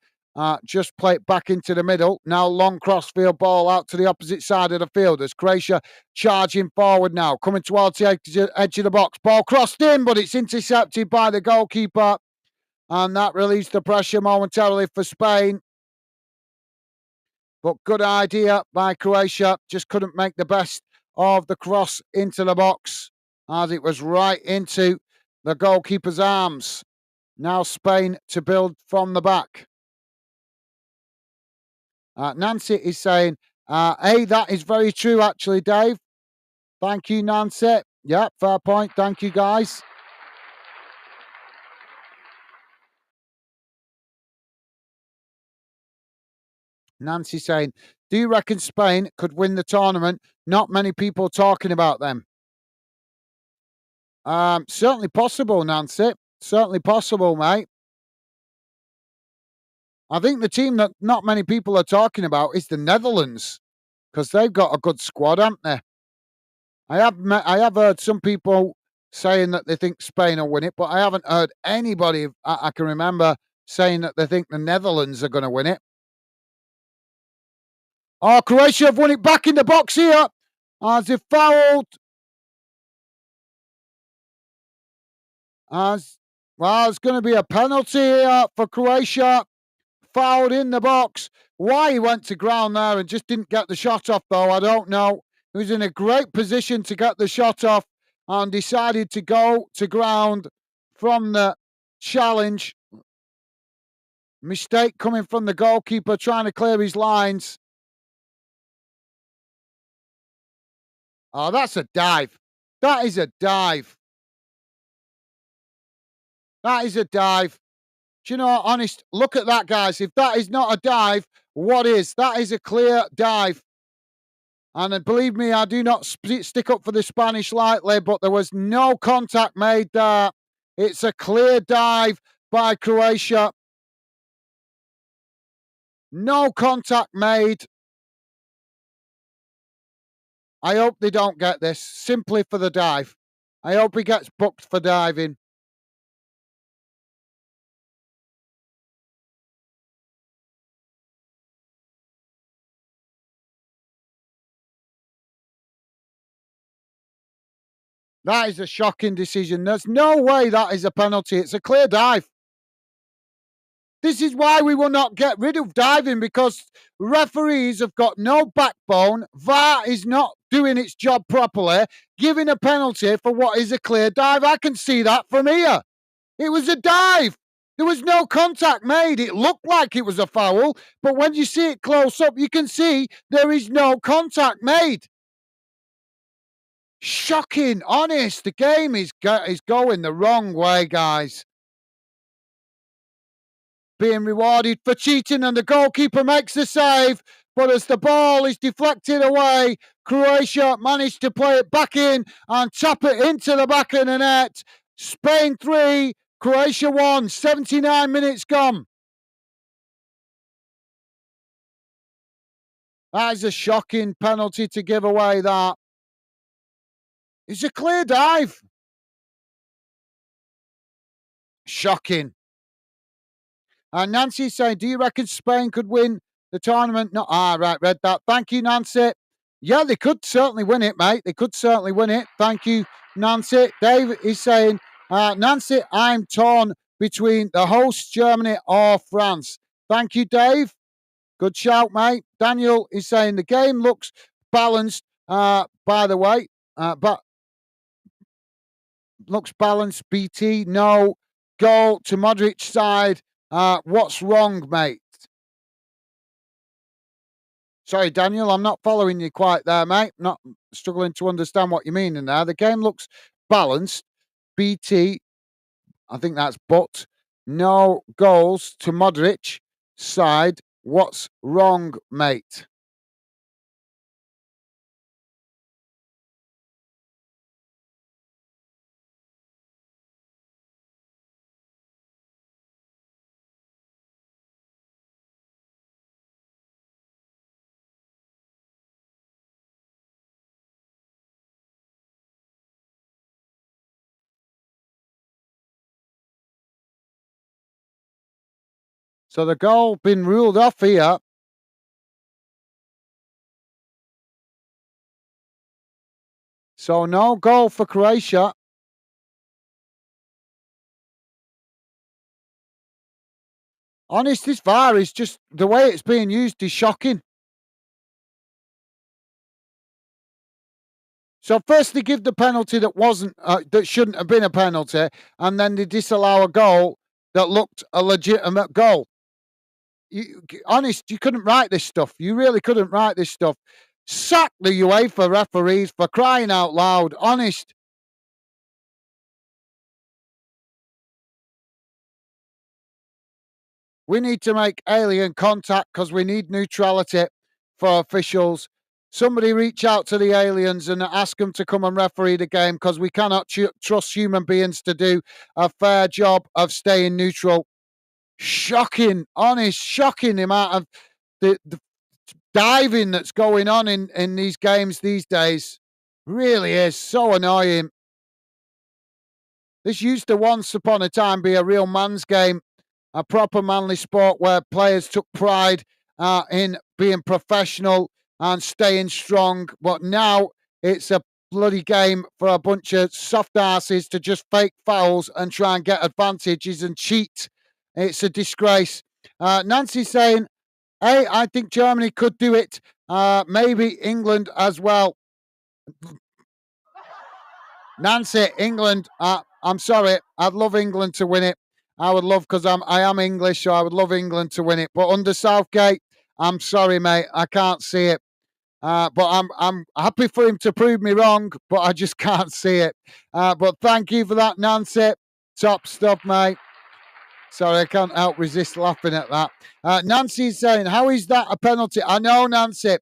just play it back into the middle. Now long crossfield ball out to the opposite side of the field as Croatia charging forward now, coming towards the edge of the box. Ball crossed in, but it's intercepted by the goalkeeper. And that relieves the pressure momentarily for Spain. But good idea by Croatia. Just couldn't make the best of the cross into the box as it was right into the goalkeeper's arms. Now Spain to build from the back. Nancy is saying, hey, that is very true, actually, Dave. Thank you, Nancy. Yeah, fair point. Thank you, guys. Nancy saying, do you reckon Spain could win the tournament? Not many people talking about them. Certainly possible, Nancy. Certainly possible, mate. I think the team that not many people are talking about is the Netherlands because they've got a good squad, haven't they? I have heard some people saying that they think Spain will win it, but I haven't heard anybody I can remember saying that they think the Netherlands are going to win it. Oh, Croatia have won it back in the box here as they fouled. As well, it's going to be a penalty here for Croatia. Fouled in the box. Why he went to ground there and just didn't get the shot off, though, I don't know. He was in a great position to get the shot off and decided to go to ground from the challenge. Mistake coming from the goalkeeper trying to clear his lines. Oh, that's a dive. That is a dive. That is a dive. Do you know, honest, look at that, guys. If that is not a dive, what is? That is a clear dive. And believe me, I do not stick up for the Spanish lightly, but there was no contact made there. It's a clear dive by Croatia. No contact made. I hope they don't get this, simply for the dive. I hope he gets booked for diving. That is a shocking decision. There's no way that is a penalty. It's a clear dive. This is why we will not get rid of diving, because referees have got no backbone. VAR is not doing its job properly, giving a penalty for what is a clear dive. I can see that from here. It was a dive. There was no contact made. It looked like it was a foul, but when you see it close up, you can see there is no contact made. Shocking, honest. The game is going the wrong way, guys. Being rewarded for cheating, and the goalkeeper makes the save. But as the ball is deflected away, Croatia managed to play it back in and tap it into the back of the net. Spain 3, Croatia 1, 79 minutes gone. That is a shocking penalty to give away, that. It's a clear dive. Shocking. And Nancy's saying, do you reckon Spain could win the tournament? No. Right, read that. Thank you, Nancy. Yeah, they could certainly win it, mate. They could certainly win it. Thank you, Nancy. Dave is saying, Nancy, I'm torn between the hosts, Germany or France. Thank you, Dave. Good shout, mate. Daniel is saying the game looks balanced. By the way, but looks balanced. BT, no goal to Modric side. What's wrong, mate? Sorry, Daniel, I'm not following you quite there, mate. Not struggling to understand what you mean in there. The game looks balanced. BT, I think that's but no goals to Modric side. What's wrong, mate? So the goal been ruled off here. So no goal for Croatia. Honest, this VAR is just the way it's being used is shocking. So first they give the penalty that wasn't that shouldn't have been a penalty, and then they disallow a goal that looked a legitimate goal. Honest, you couldn't write this stuff. You really couldn't write this stuff. Sack the UEFA referees for crying out loud. Honest. We need to make alien contact because we need neutrality for officials. Somebody reach out to the aliens and ask them to come and referee the game because we cannot trust human beings to do a fair job of staying neutral. Shocking, honest, shocking the amount of the diving that's going on in these games these days. Really is so annoying. This used to once upon a time be a real man's game, a proper manly sport where players took pride in being professional and staying strong. But now it's a bloody game for a bunch of soft asses to just fake fouls and try and get advantages and cheat. It's a disgrace. Nancy's saying, hey, I think Germany could do it. Maybe England as well. Nancy, England. I'm sorry. I'd love England to win it. I would love because I am English, so I would love England to win it. But under Southgate, I'm sorry, mate. I can't see it. But I'm happy for him to prove me wrong, but I just can't see it. But thank you for that, Nancy. Top stuff, mate. Sorry, I can't help resist laughing at that. Nancy's saying, how is that a penalty? I know, Nancy.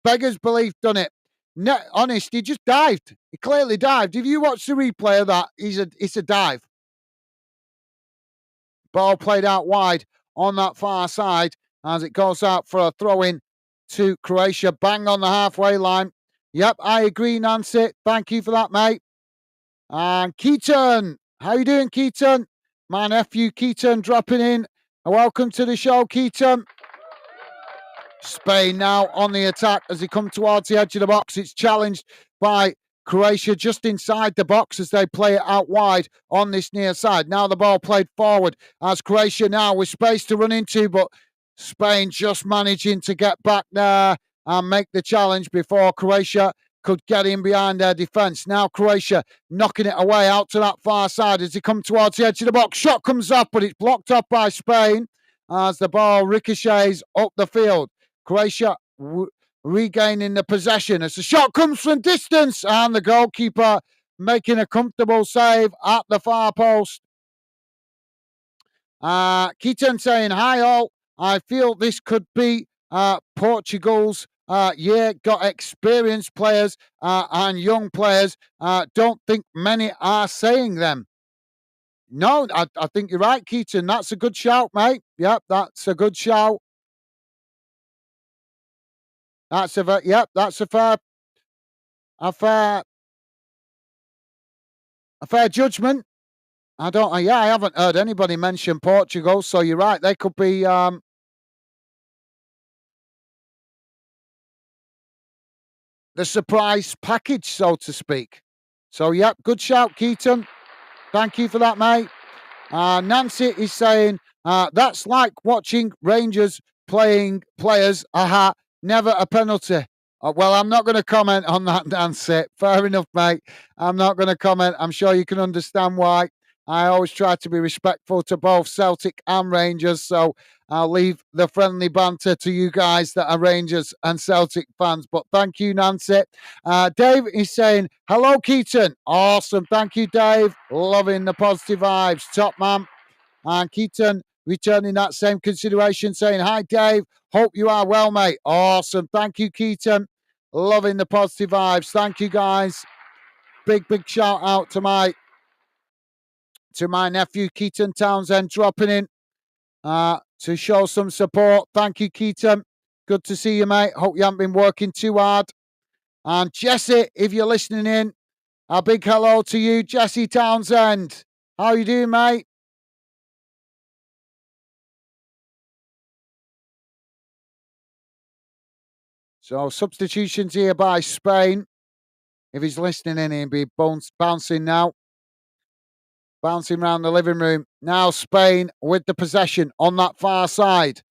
Beggar's belief done it. No, honest, he just dived. He clearly dived. If you watch the replay of that, it's a dive. Ball played out wide on that far side as it goes out for a throw in to Croatia. Bang on the halfway line. Yep, I agree, Nancy. Thank you for that, mate. And Keaton. How you doing, Keaton? My nephew Keaton dropping in. Welcome to the show, Keaton. Spain now on the attack as they come towards the edge of the box. It's challenged by Croatia just inside the box as they play it out wide on this near side. Now the ball played forward as Croatia now with space to run into, but Spain just managing to get back there and make the challenge before Croatia could get in behind their defence. Now Croatia knocking it away out to that far side as they come towards the edge of the box. Shot comes up, but it's blocked up by Spain as the ball ricochets up the field. Croatia regaining the possession as the shot comes from distance and the goalkeeper making a comfortable save at the far post. Keaton saying, hi all, I feel this could be Portugal's year. Got experienced players and young players. Don't think many are saying them. No, I think you're right, Keaton. That's a good shout, mate. Yep, that's a good shout. That's a fair judgment. I haven't heard anybody mention Portugal, so you're right. They could be the surprise package, so to speak. So, yep, good shout, Keaton. Thank you for that, mate. Nancy is saying That's like watching Rangers playing players. Aha, never a penalty. Well, I'm not going to comment on that, Nancy. Fair enough, mate. I'm not going to comment. I'm sure you can understand why. I always try to be respectful to both Celtic and Rangers, so I'll leave the friendly banter to you guys that are Rangers and Celtic fans. But thank you, Nancy. Dave is saying, hello, Keaton. Awesome. Thank you, Dave. Loving the positive vibes. Top man. And Keaton returning that same consideration, saying, hi, Dave. Hope you are well, mate. Awesome. Thank you, Keaton. Loving the positive vibes. Thank you, guys. Big shout out to my nephew, Keaton Townsend, dropping in to show some support. Thank you, Keaton. Good to see you, mate. Hope you haven't been working too hard. And Jesse, if you're listening in, a big hello to you, Jesse Townsend. How you doing, mate? So substitutions here by Spain. If he's listening in, he'll be bouncing now. Bouncing around the living room. Now Spain with the possession on that far side.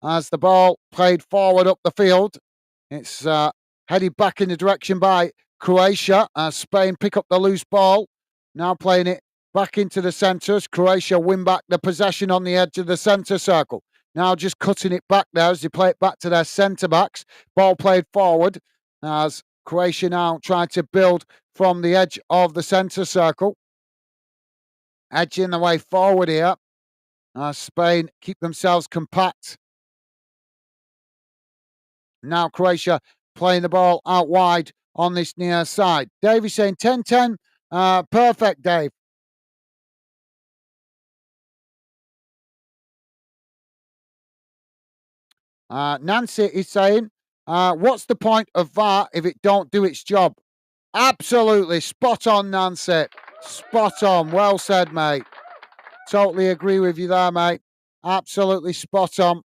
As the ball played forward up the field. It's headed back in the direction by Croatia as Spain pick up the loose ball. Now playing it back into the centre as Croatia win back the possession on the edge of the centre circle. Now just cutting it back there as they play it back to their centre backs. Ball played forward as Croatia now trying to build from the edge of the centre circle. Edging the way forward here. Spain keep themselves compact. Now Croatia playing the ball out wide on this near side. Dave is saying 10-10. Perfect, Dave. Nancy is saying, what's the point of VAR if it don't do its job? Absolutely. Spot on, Nancy. Spot on. Well said, mate. Totally agree with you there, mate. Absolutely spot on.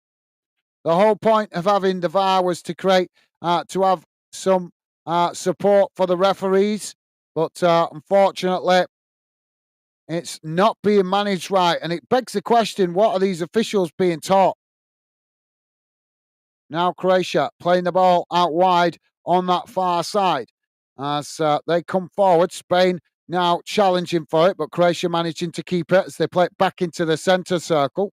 The whole point of having the VAR was to create, to have some support for the referees. But unfortunately, it's not being managed right. And it begs the question, what are these officials being taught? Now Croatia playing the ball out wide on that far side. As they come forward, Spain now challenging for it, but Croatia managing to keep it as they play it back into the centre circle.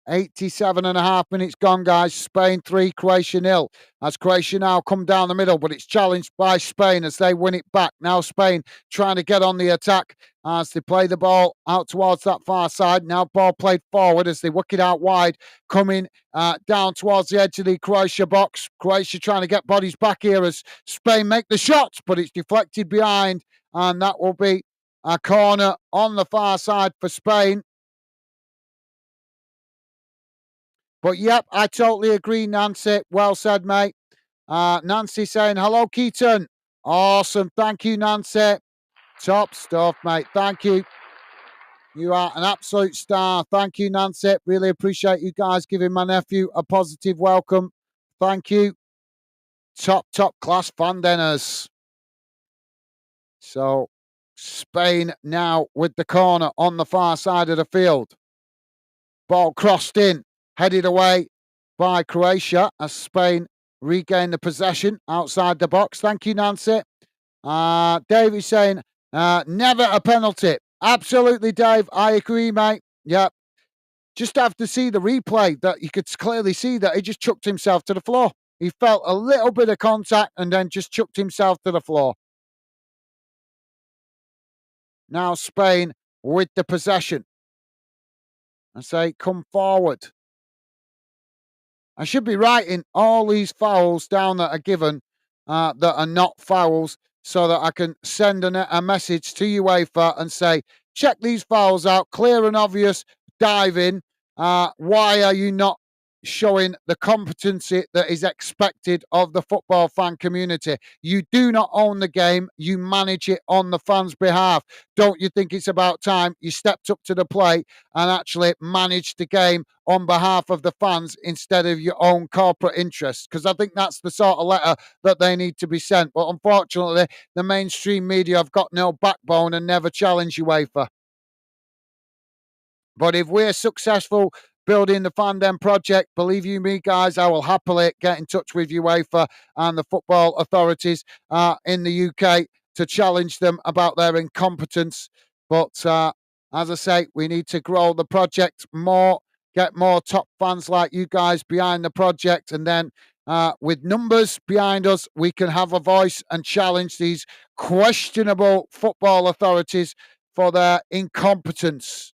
87.5 minutes gone, guys. Spain 3, Croatia 0. As Croatia now come down the middle, but it's challenged by Spain as they win it back. Now Spain trying to get on the attack as they play the ball out towards that far side. Now ball played forward as they work it out wide, coming down towards the edge of the Croatia box. Croatia trying to get bodies back here as Spain make the shots, but it's deflected behind, and that will be a corner on the far side for Spain. But yep, I totally agree, Nancy. Well said, mate. Nancy saying, hello, Keaton. Awesome. Thank you, Nancy. Top stuff, mate. Thank you. You are an absolute star. Thank you, Nancy. Really appreciate you guys giving my nephew a positive welcome. Thank you. Top class fan dinners. So, Spain now with the corner on the far side of the field. Ball crossed in. Headed away by Croatia as Spain regain the possession outside the box. Thank you, Nancy. Dave is saying, never a penalty. Absolutely, Dave. I agree, mate. Yeah. Just have to see the replay that you could clearly see that he just chucked himself to the floor. He felt a little bit of contact and then just chucked himself to the floor. Now Spain with the possession. I say, come forward. I should be writing all these fouls down that are given that are not fouls so that I can send a message to UEFA and say, check these fouls out, clear and obvious, dive in. Why are you not showing the competency that is expected of the football fan community? You do not own the game, you manage it on the fans' behalf. Don't you think it's about time you stepped up to the plate and actually managed the game on behalf of the fans instead of your own corporate interests? Because I think that's the sort of letter that they need to be sent. But unfortunately, the mainstream media have got no backbone and never challenge UEFA. But if we're successful building the Fandom project, believe you me, guys, I will happily get in touch with UEFA and the football authorities in the UK to challenge them about their incompetence. But as I say, we need to grow the project more, get more top fans like you guys behind the project, and then with numbers behind us, we can have a voice and challenge these questionable football authorities for their incompetence.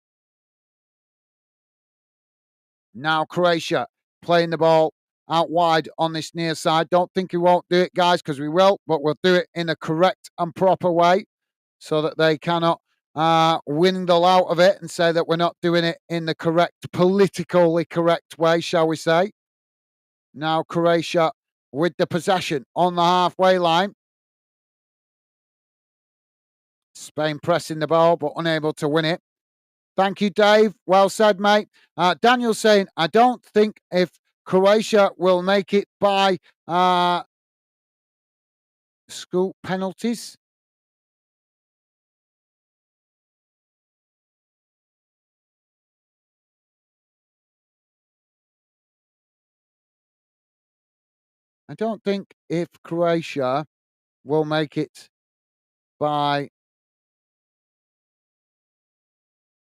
Now Croatia playing the ball out wide on this near side. Don't think we won't do it, guys, because we will, but we'll do it in a correct and proper way so that they cannot windle out of it and say that we're not doing it in the correct, politically correct way, shall we say. Now Croatia with the possession on the halfway line. Spain pressing the ball but unable to win it. Thank you, Dave. Well said, mate. Daniel saying, I don't think if Croatia will make it by school penalties. I don't think if Croatia will make it by.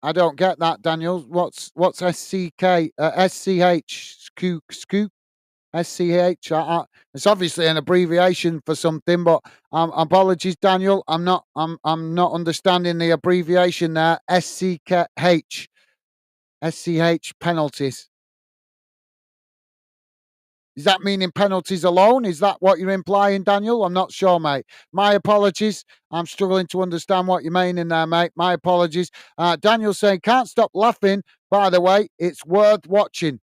I don't get that, Daniel. What's SCK SCH scoop SCH? It's obviously an abbreviation for something, but apologies, Daniel. I'm not understanding the abbreviation there. SCH penalties. Is that meaning penalties alone? Is that what you're implying, Daniel? I'm not sure, mate. My apologies. I'm struggling to understand what you mean in there, mate. My apologies. Daniel saying, can't stop laughing. By the way, it's worth watching.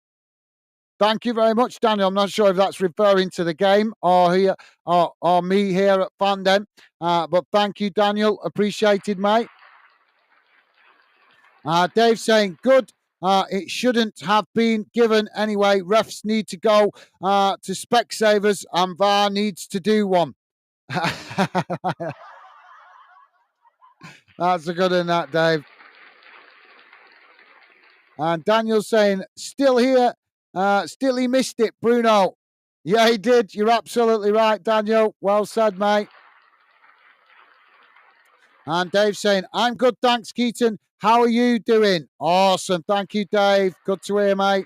Thank you very much, Daniel. I'm not sure if that's referring to the game or here or me here at Fandom. But thank you, Daniel. Appreciated, mate. Dave saying, good. It shouldn't have been given anyway. Refs need to go to Specsavers and VAR needs to do one. That's a good one, that, Dave. And Daniel's saying, still here. Still he missed it, Bruno. Yeah, he did. You're absolutely right, Daniel. Well said, mate. And Dave saying, I'm good, thanks, Keaton. How are you doing? Awesome. Thank you, Dave. Good to hear, mate.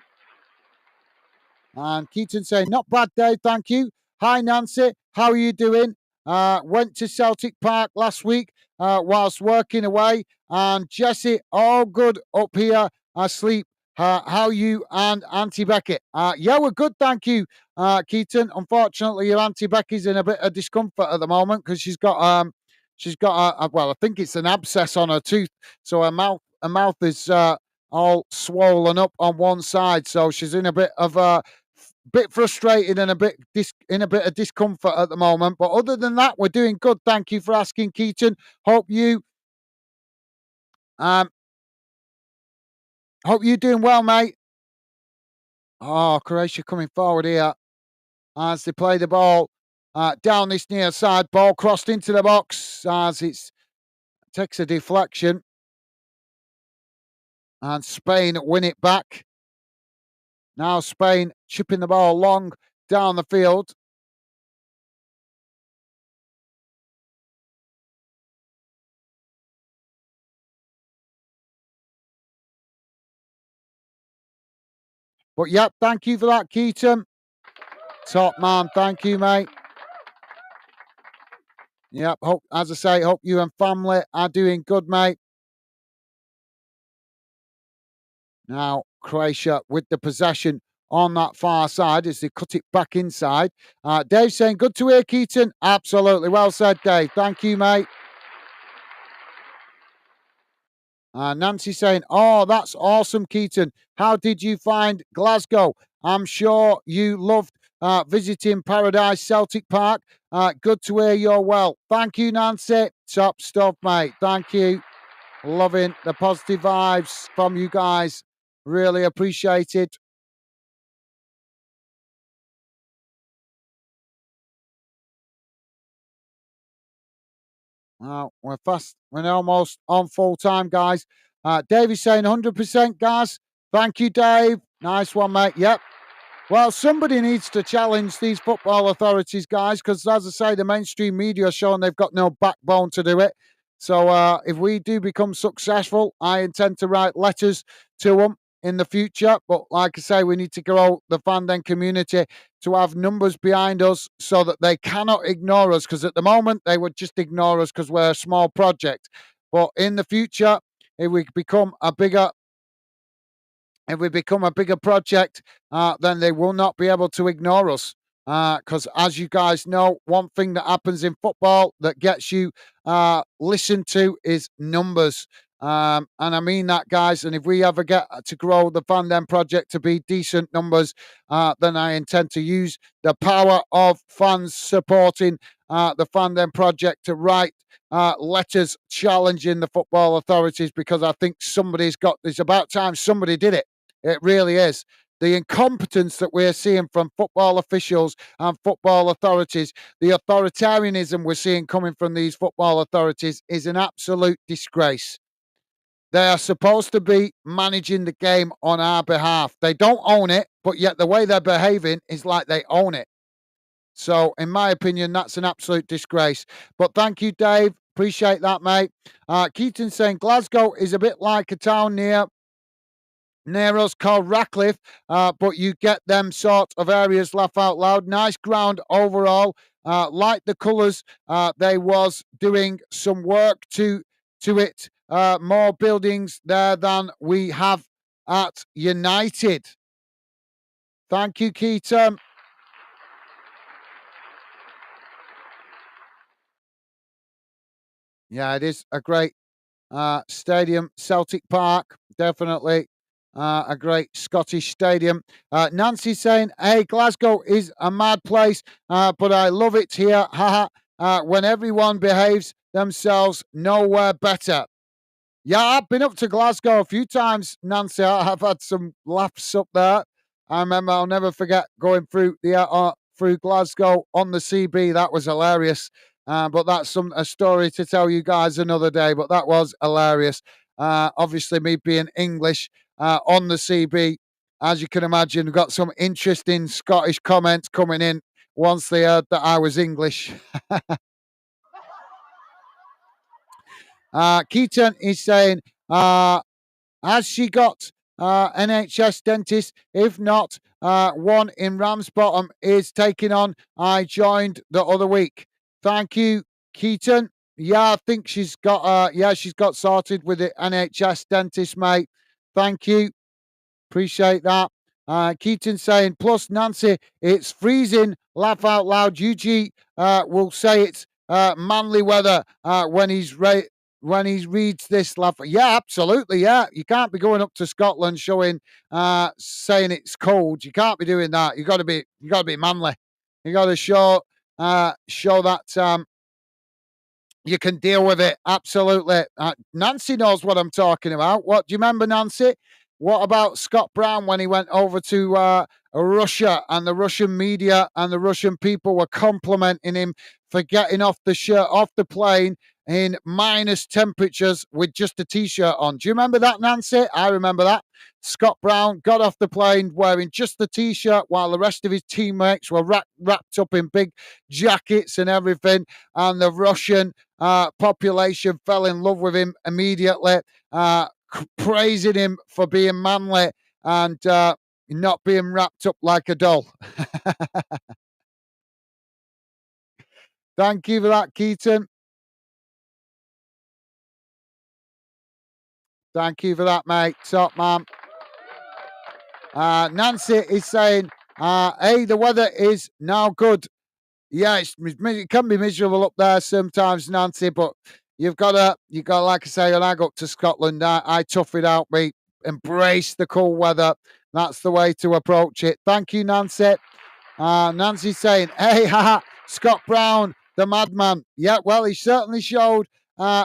And Keaton saying, not bad, Dave. Thank you. Hi, Nancy. How are you doing? Went to Celtic Park last week whilst working away. And Jesse, all good up here asleep. How you and Auntie Beckett? Yeah, we're good, thank you, Keaton. Unfortunately, your Auntie Becky's in a bit of discomfort at the moment because she's got well, I think it's an abscess on her tooth, so her mouth is all swollen up on one side, so she's in a bit of bit frustrated and in a bit of discomfort at the moment. But other than that, we're doing good. Thank you for asking, Keaton. Hope you're doing well, mate. Oh, Croatia coming forward here as they play the ball down this near side. Ball crossed into the box as it takes a deflection. And Spain win it back. Now Spain chipping the ball long down the field. But yep, thank you for that, Keaton. Top man, thank you, mate. Yep, as I say, hope you and family are doing good, mate. Now Croatia with the possession on that far side as they cut it back inside. Dave saying, good to hear, Keaton. Absolutely. Well said, Dave. Thank you, mate. Nancy saying, oh, that's awesome, Keaton. How did you find Glasgow? I'm sure you loved visiting Paradise Celtic Park. Good to hear you're well. Thank you, Nancy. Top stuff, mate. Thank you. Loving the positive vibes from you guys. Really appreciate it. Well, we're almost on full time, guys. Dave is saying 100%, Gaz. Thank you, Dave. Nice one, mate. Yep. Well, somebody needs to challenge these football authorities, guys, because as I say, the mainstream media are showing they've got no backbone to do it. So if we do become successful, I intend to write letters to them in the future. But like I say, we need to grow the fandom community to have numbers behind us so that they cannot ignore us. Because at the moment, they would just ignore us because we're a small project. But in the future, if we become a bigger project, then they will not be able to ignore us. Because as you guys know, one thing that happens in football that gets you listened to is numbers. And I mean that, guys. And if we ever get to grow the Fandom project to be decent numbers, then I intend to use the power of fans supporting the Fandom project to write letters challenging the football authorities, because I think it's about time somebody did it. It really is. The incompetence that we're seeing from football officials and football authorities, the authoritarianism we're seeing coming from these football authorities is an absolute disgrace. They are supposed to be managing the game on our behalf. They don't own it, but yet the way they're behaving is like they own it. So, in my opinion, that's an absolute disgrace. But thank you, Dave. Appreciate that, mate. Keaton saying Glasgow is a bit like a town near us called Ratcliffe, but you get them sort of areas. Laugh out loud. Nice ground overall. Like the colours, they was doing some work to it. More buildings there than we have at United. Thank you, Keaton. Yeah, it is a great stadium. Celtic Park, definitely a great Scottish stadium. Nancy saying, hey, Glasgow is a mad place, but I love it here. Haha. When everyone behaves themselves, nowhere better. Yeah, I've been up to Glasgow a few times, Nancy. I've had some laughs up there. I remember, I'll never forget going through through Glasgow on the CB. That was hilarious. But that's a story to tell you guys another day. But that was hilarious. Obviously, me being English on the CB, as you can imagine, got some interesting Scottish comments coming in once they heard that I was English. Keaton is saying, has she got NHS dentist? If not, one in Ramsbottom is taking on. I joined the other week. Thank you, Keaton. Yeah, I think she's got. She's got sorted with the NHS dentist, mate. Thank you. Appreciate that. Keaton saying, plus Nancy, it's freezing. Laugh out loud. UG will say it's manly weather when he reads this. Laugh. Yeah, absolutely. Yeah, you can't be going up to Scotland showing saying it's cold. You can't be doing that. You got to be manly. You got to show that you can deal with it. Absolutely. Nancy knows what I'm talking about. What do you remember, Nancy? What about Scott Brown when he went over to Russia, and the Russian media and the Russian people were complimenting him for getting off the plane in minus temperatures with just a t-shirt on? Do you remember that, Nancy? I remember that. Scott Brown got off the plane wearing just the t-shirt while the rest of his teammates were wrapped up in big jackets and everything, and the Russian population fell in love with him immediately, praising him for being manly and not being wrapped up like a doll. Thank you for that, Keaton. Thank you for that, mate. Top man. Nancy is saying, hey, the weather is now good. Yeah, it can be miserable up there sometimes, Nancy, but you got to, like I say, when I go up to Scotland, I tough it out, mate. Embrace the cool weather. That's the way to approach it. Thank you, Nancy. Nancy's saying, hey, haha, Scott Brown, the madman. Yeah, well, he certainly showed. I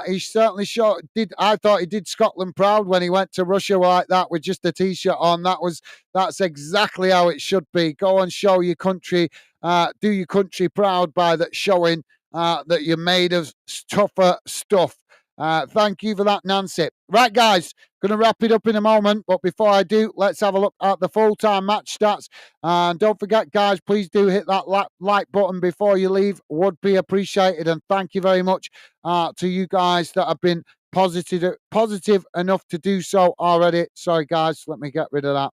thought he did Scotland proud when he went to Russia like that with just a t-shirt on. That's exactly how it should be. Go and show your country, do your country proud by that, showing that you're made of tougher stuff. Thank you for that, Nancy. Right, guys, going to wrap it up in a moment. But before I do, let's have a look at the full-time match stats. And don't forget, guys, please do hit that like button before you leave. Would be appreciated. And thank you very much to you guys that have been positive enough to do so already. Sorry, guys, let me get rid of that.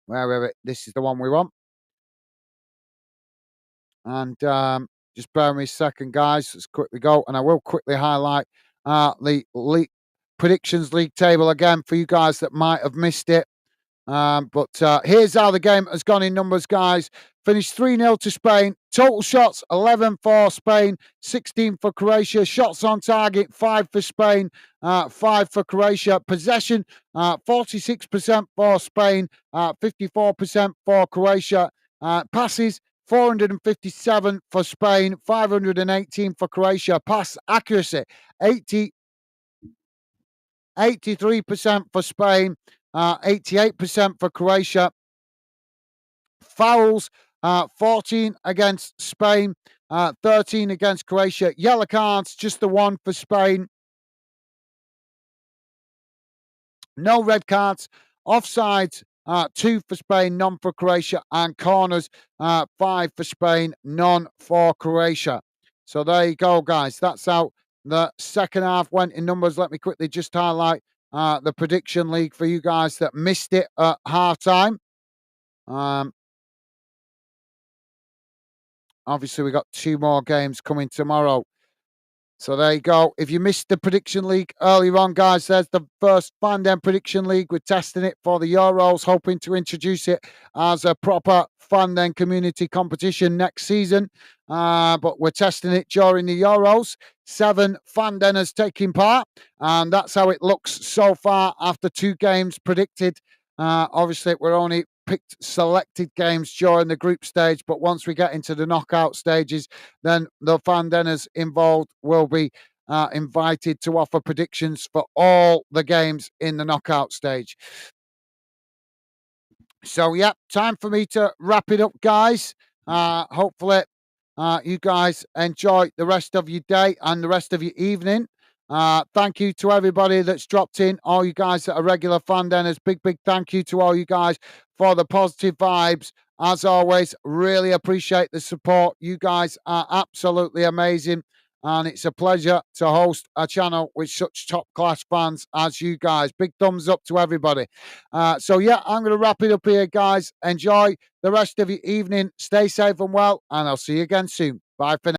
Where is it? This is the one we want. And just bear with me a second, guys. Let's quickly go. And I will quickly highlight the predictions league table again for you guys that might have missed it. But here's how the game has gone in numbers, guys. Finished 3-0 to Spain. Total shots, 11 for Spain, 16 for Croatia. Shots on target, 5 for Spain, 5 for Croatia. Possession, 46% for Spain, 54% for Croatia. Passes, 457 for Spain, 518 for Croatia. Pass accuracy, 83% for Spain, 88% for Croatia. Fouls, 14 against Spain, 13 against Croatia. Yellow cards, just the one for Spain. No red cards. Offsides, 2 for Spain, none for Croatia. And corners, 5 for Spain, none for Croatia. So there you go, guys. That's how the second half went in numbers. Let me quickly just highlight the prediction league for you guys that missed it at halftime. Obviously, we got 2 more games coming tomorrow. So there you go. If you missed the prediction league earlier on, guys, there's the first Fandom prediction league. We're testing it for the Euros, hoping to introduce it as a proper Fandom community competition next season. But we're testing it during the Euros. 7 Fandeners taking part, and that's how it looks so far after 2 games predicted. Obviously, we're only picked selected games during the group stage, but once we get into the knockout stages, then the Fandeners involved will be invited to offer predictions for all the games in the knockout stage. So, yeah, time for me to wrap it up, guys. Hopefully, you guys enjoy the rest of your day and the rest of your evening. Thank you to everybody that's dropped in, all you guys that are regular Fandeners. Big thank you to all you guys for the positive vibes. As always, really appreciate the support. You guys are absolutely amazing. And it's a pleasure to host a channel with such top-class fans as you guys. Big thumbs up to everybody. So, yeah, I'm going to wrap it up here, guys. Enjoy the rest of your evening. Stay safe and well, and I'll see you again soon. Bye for now.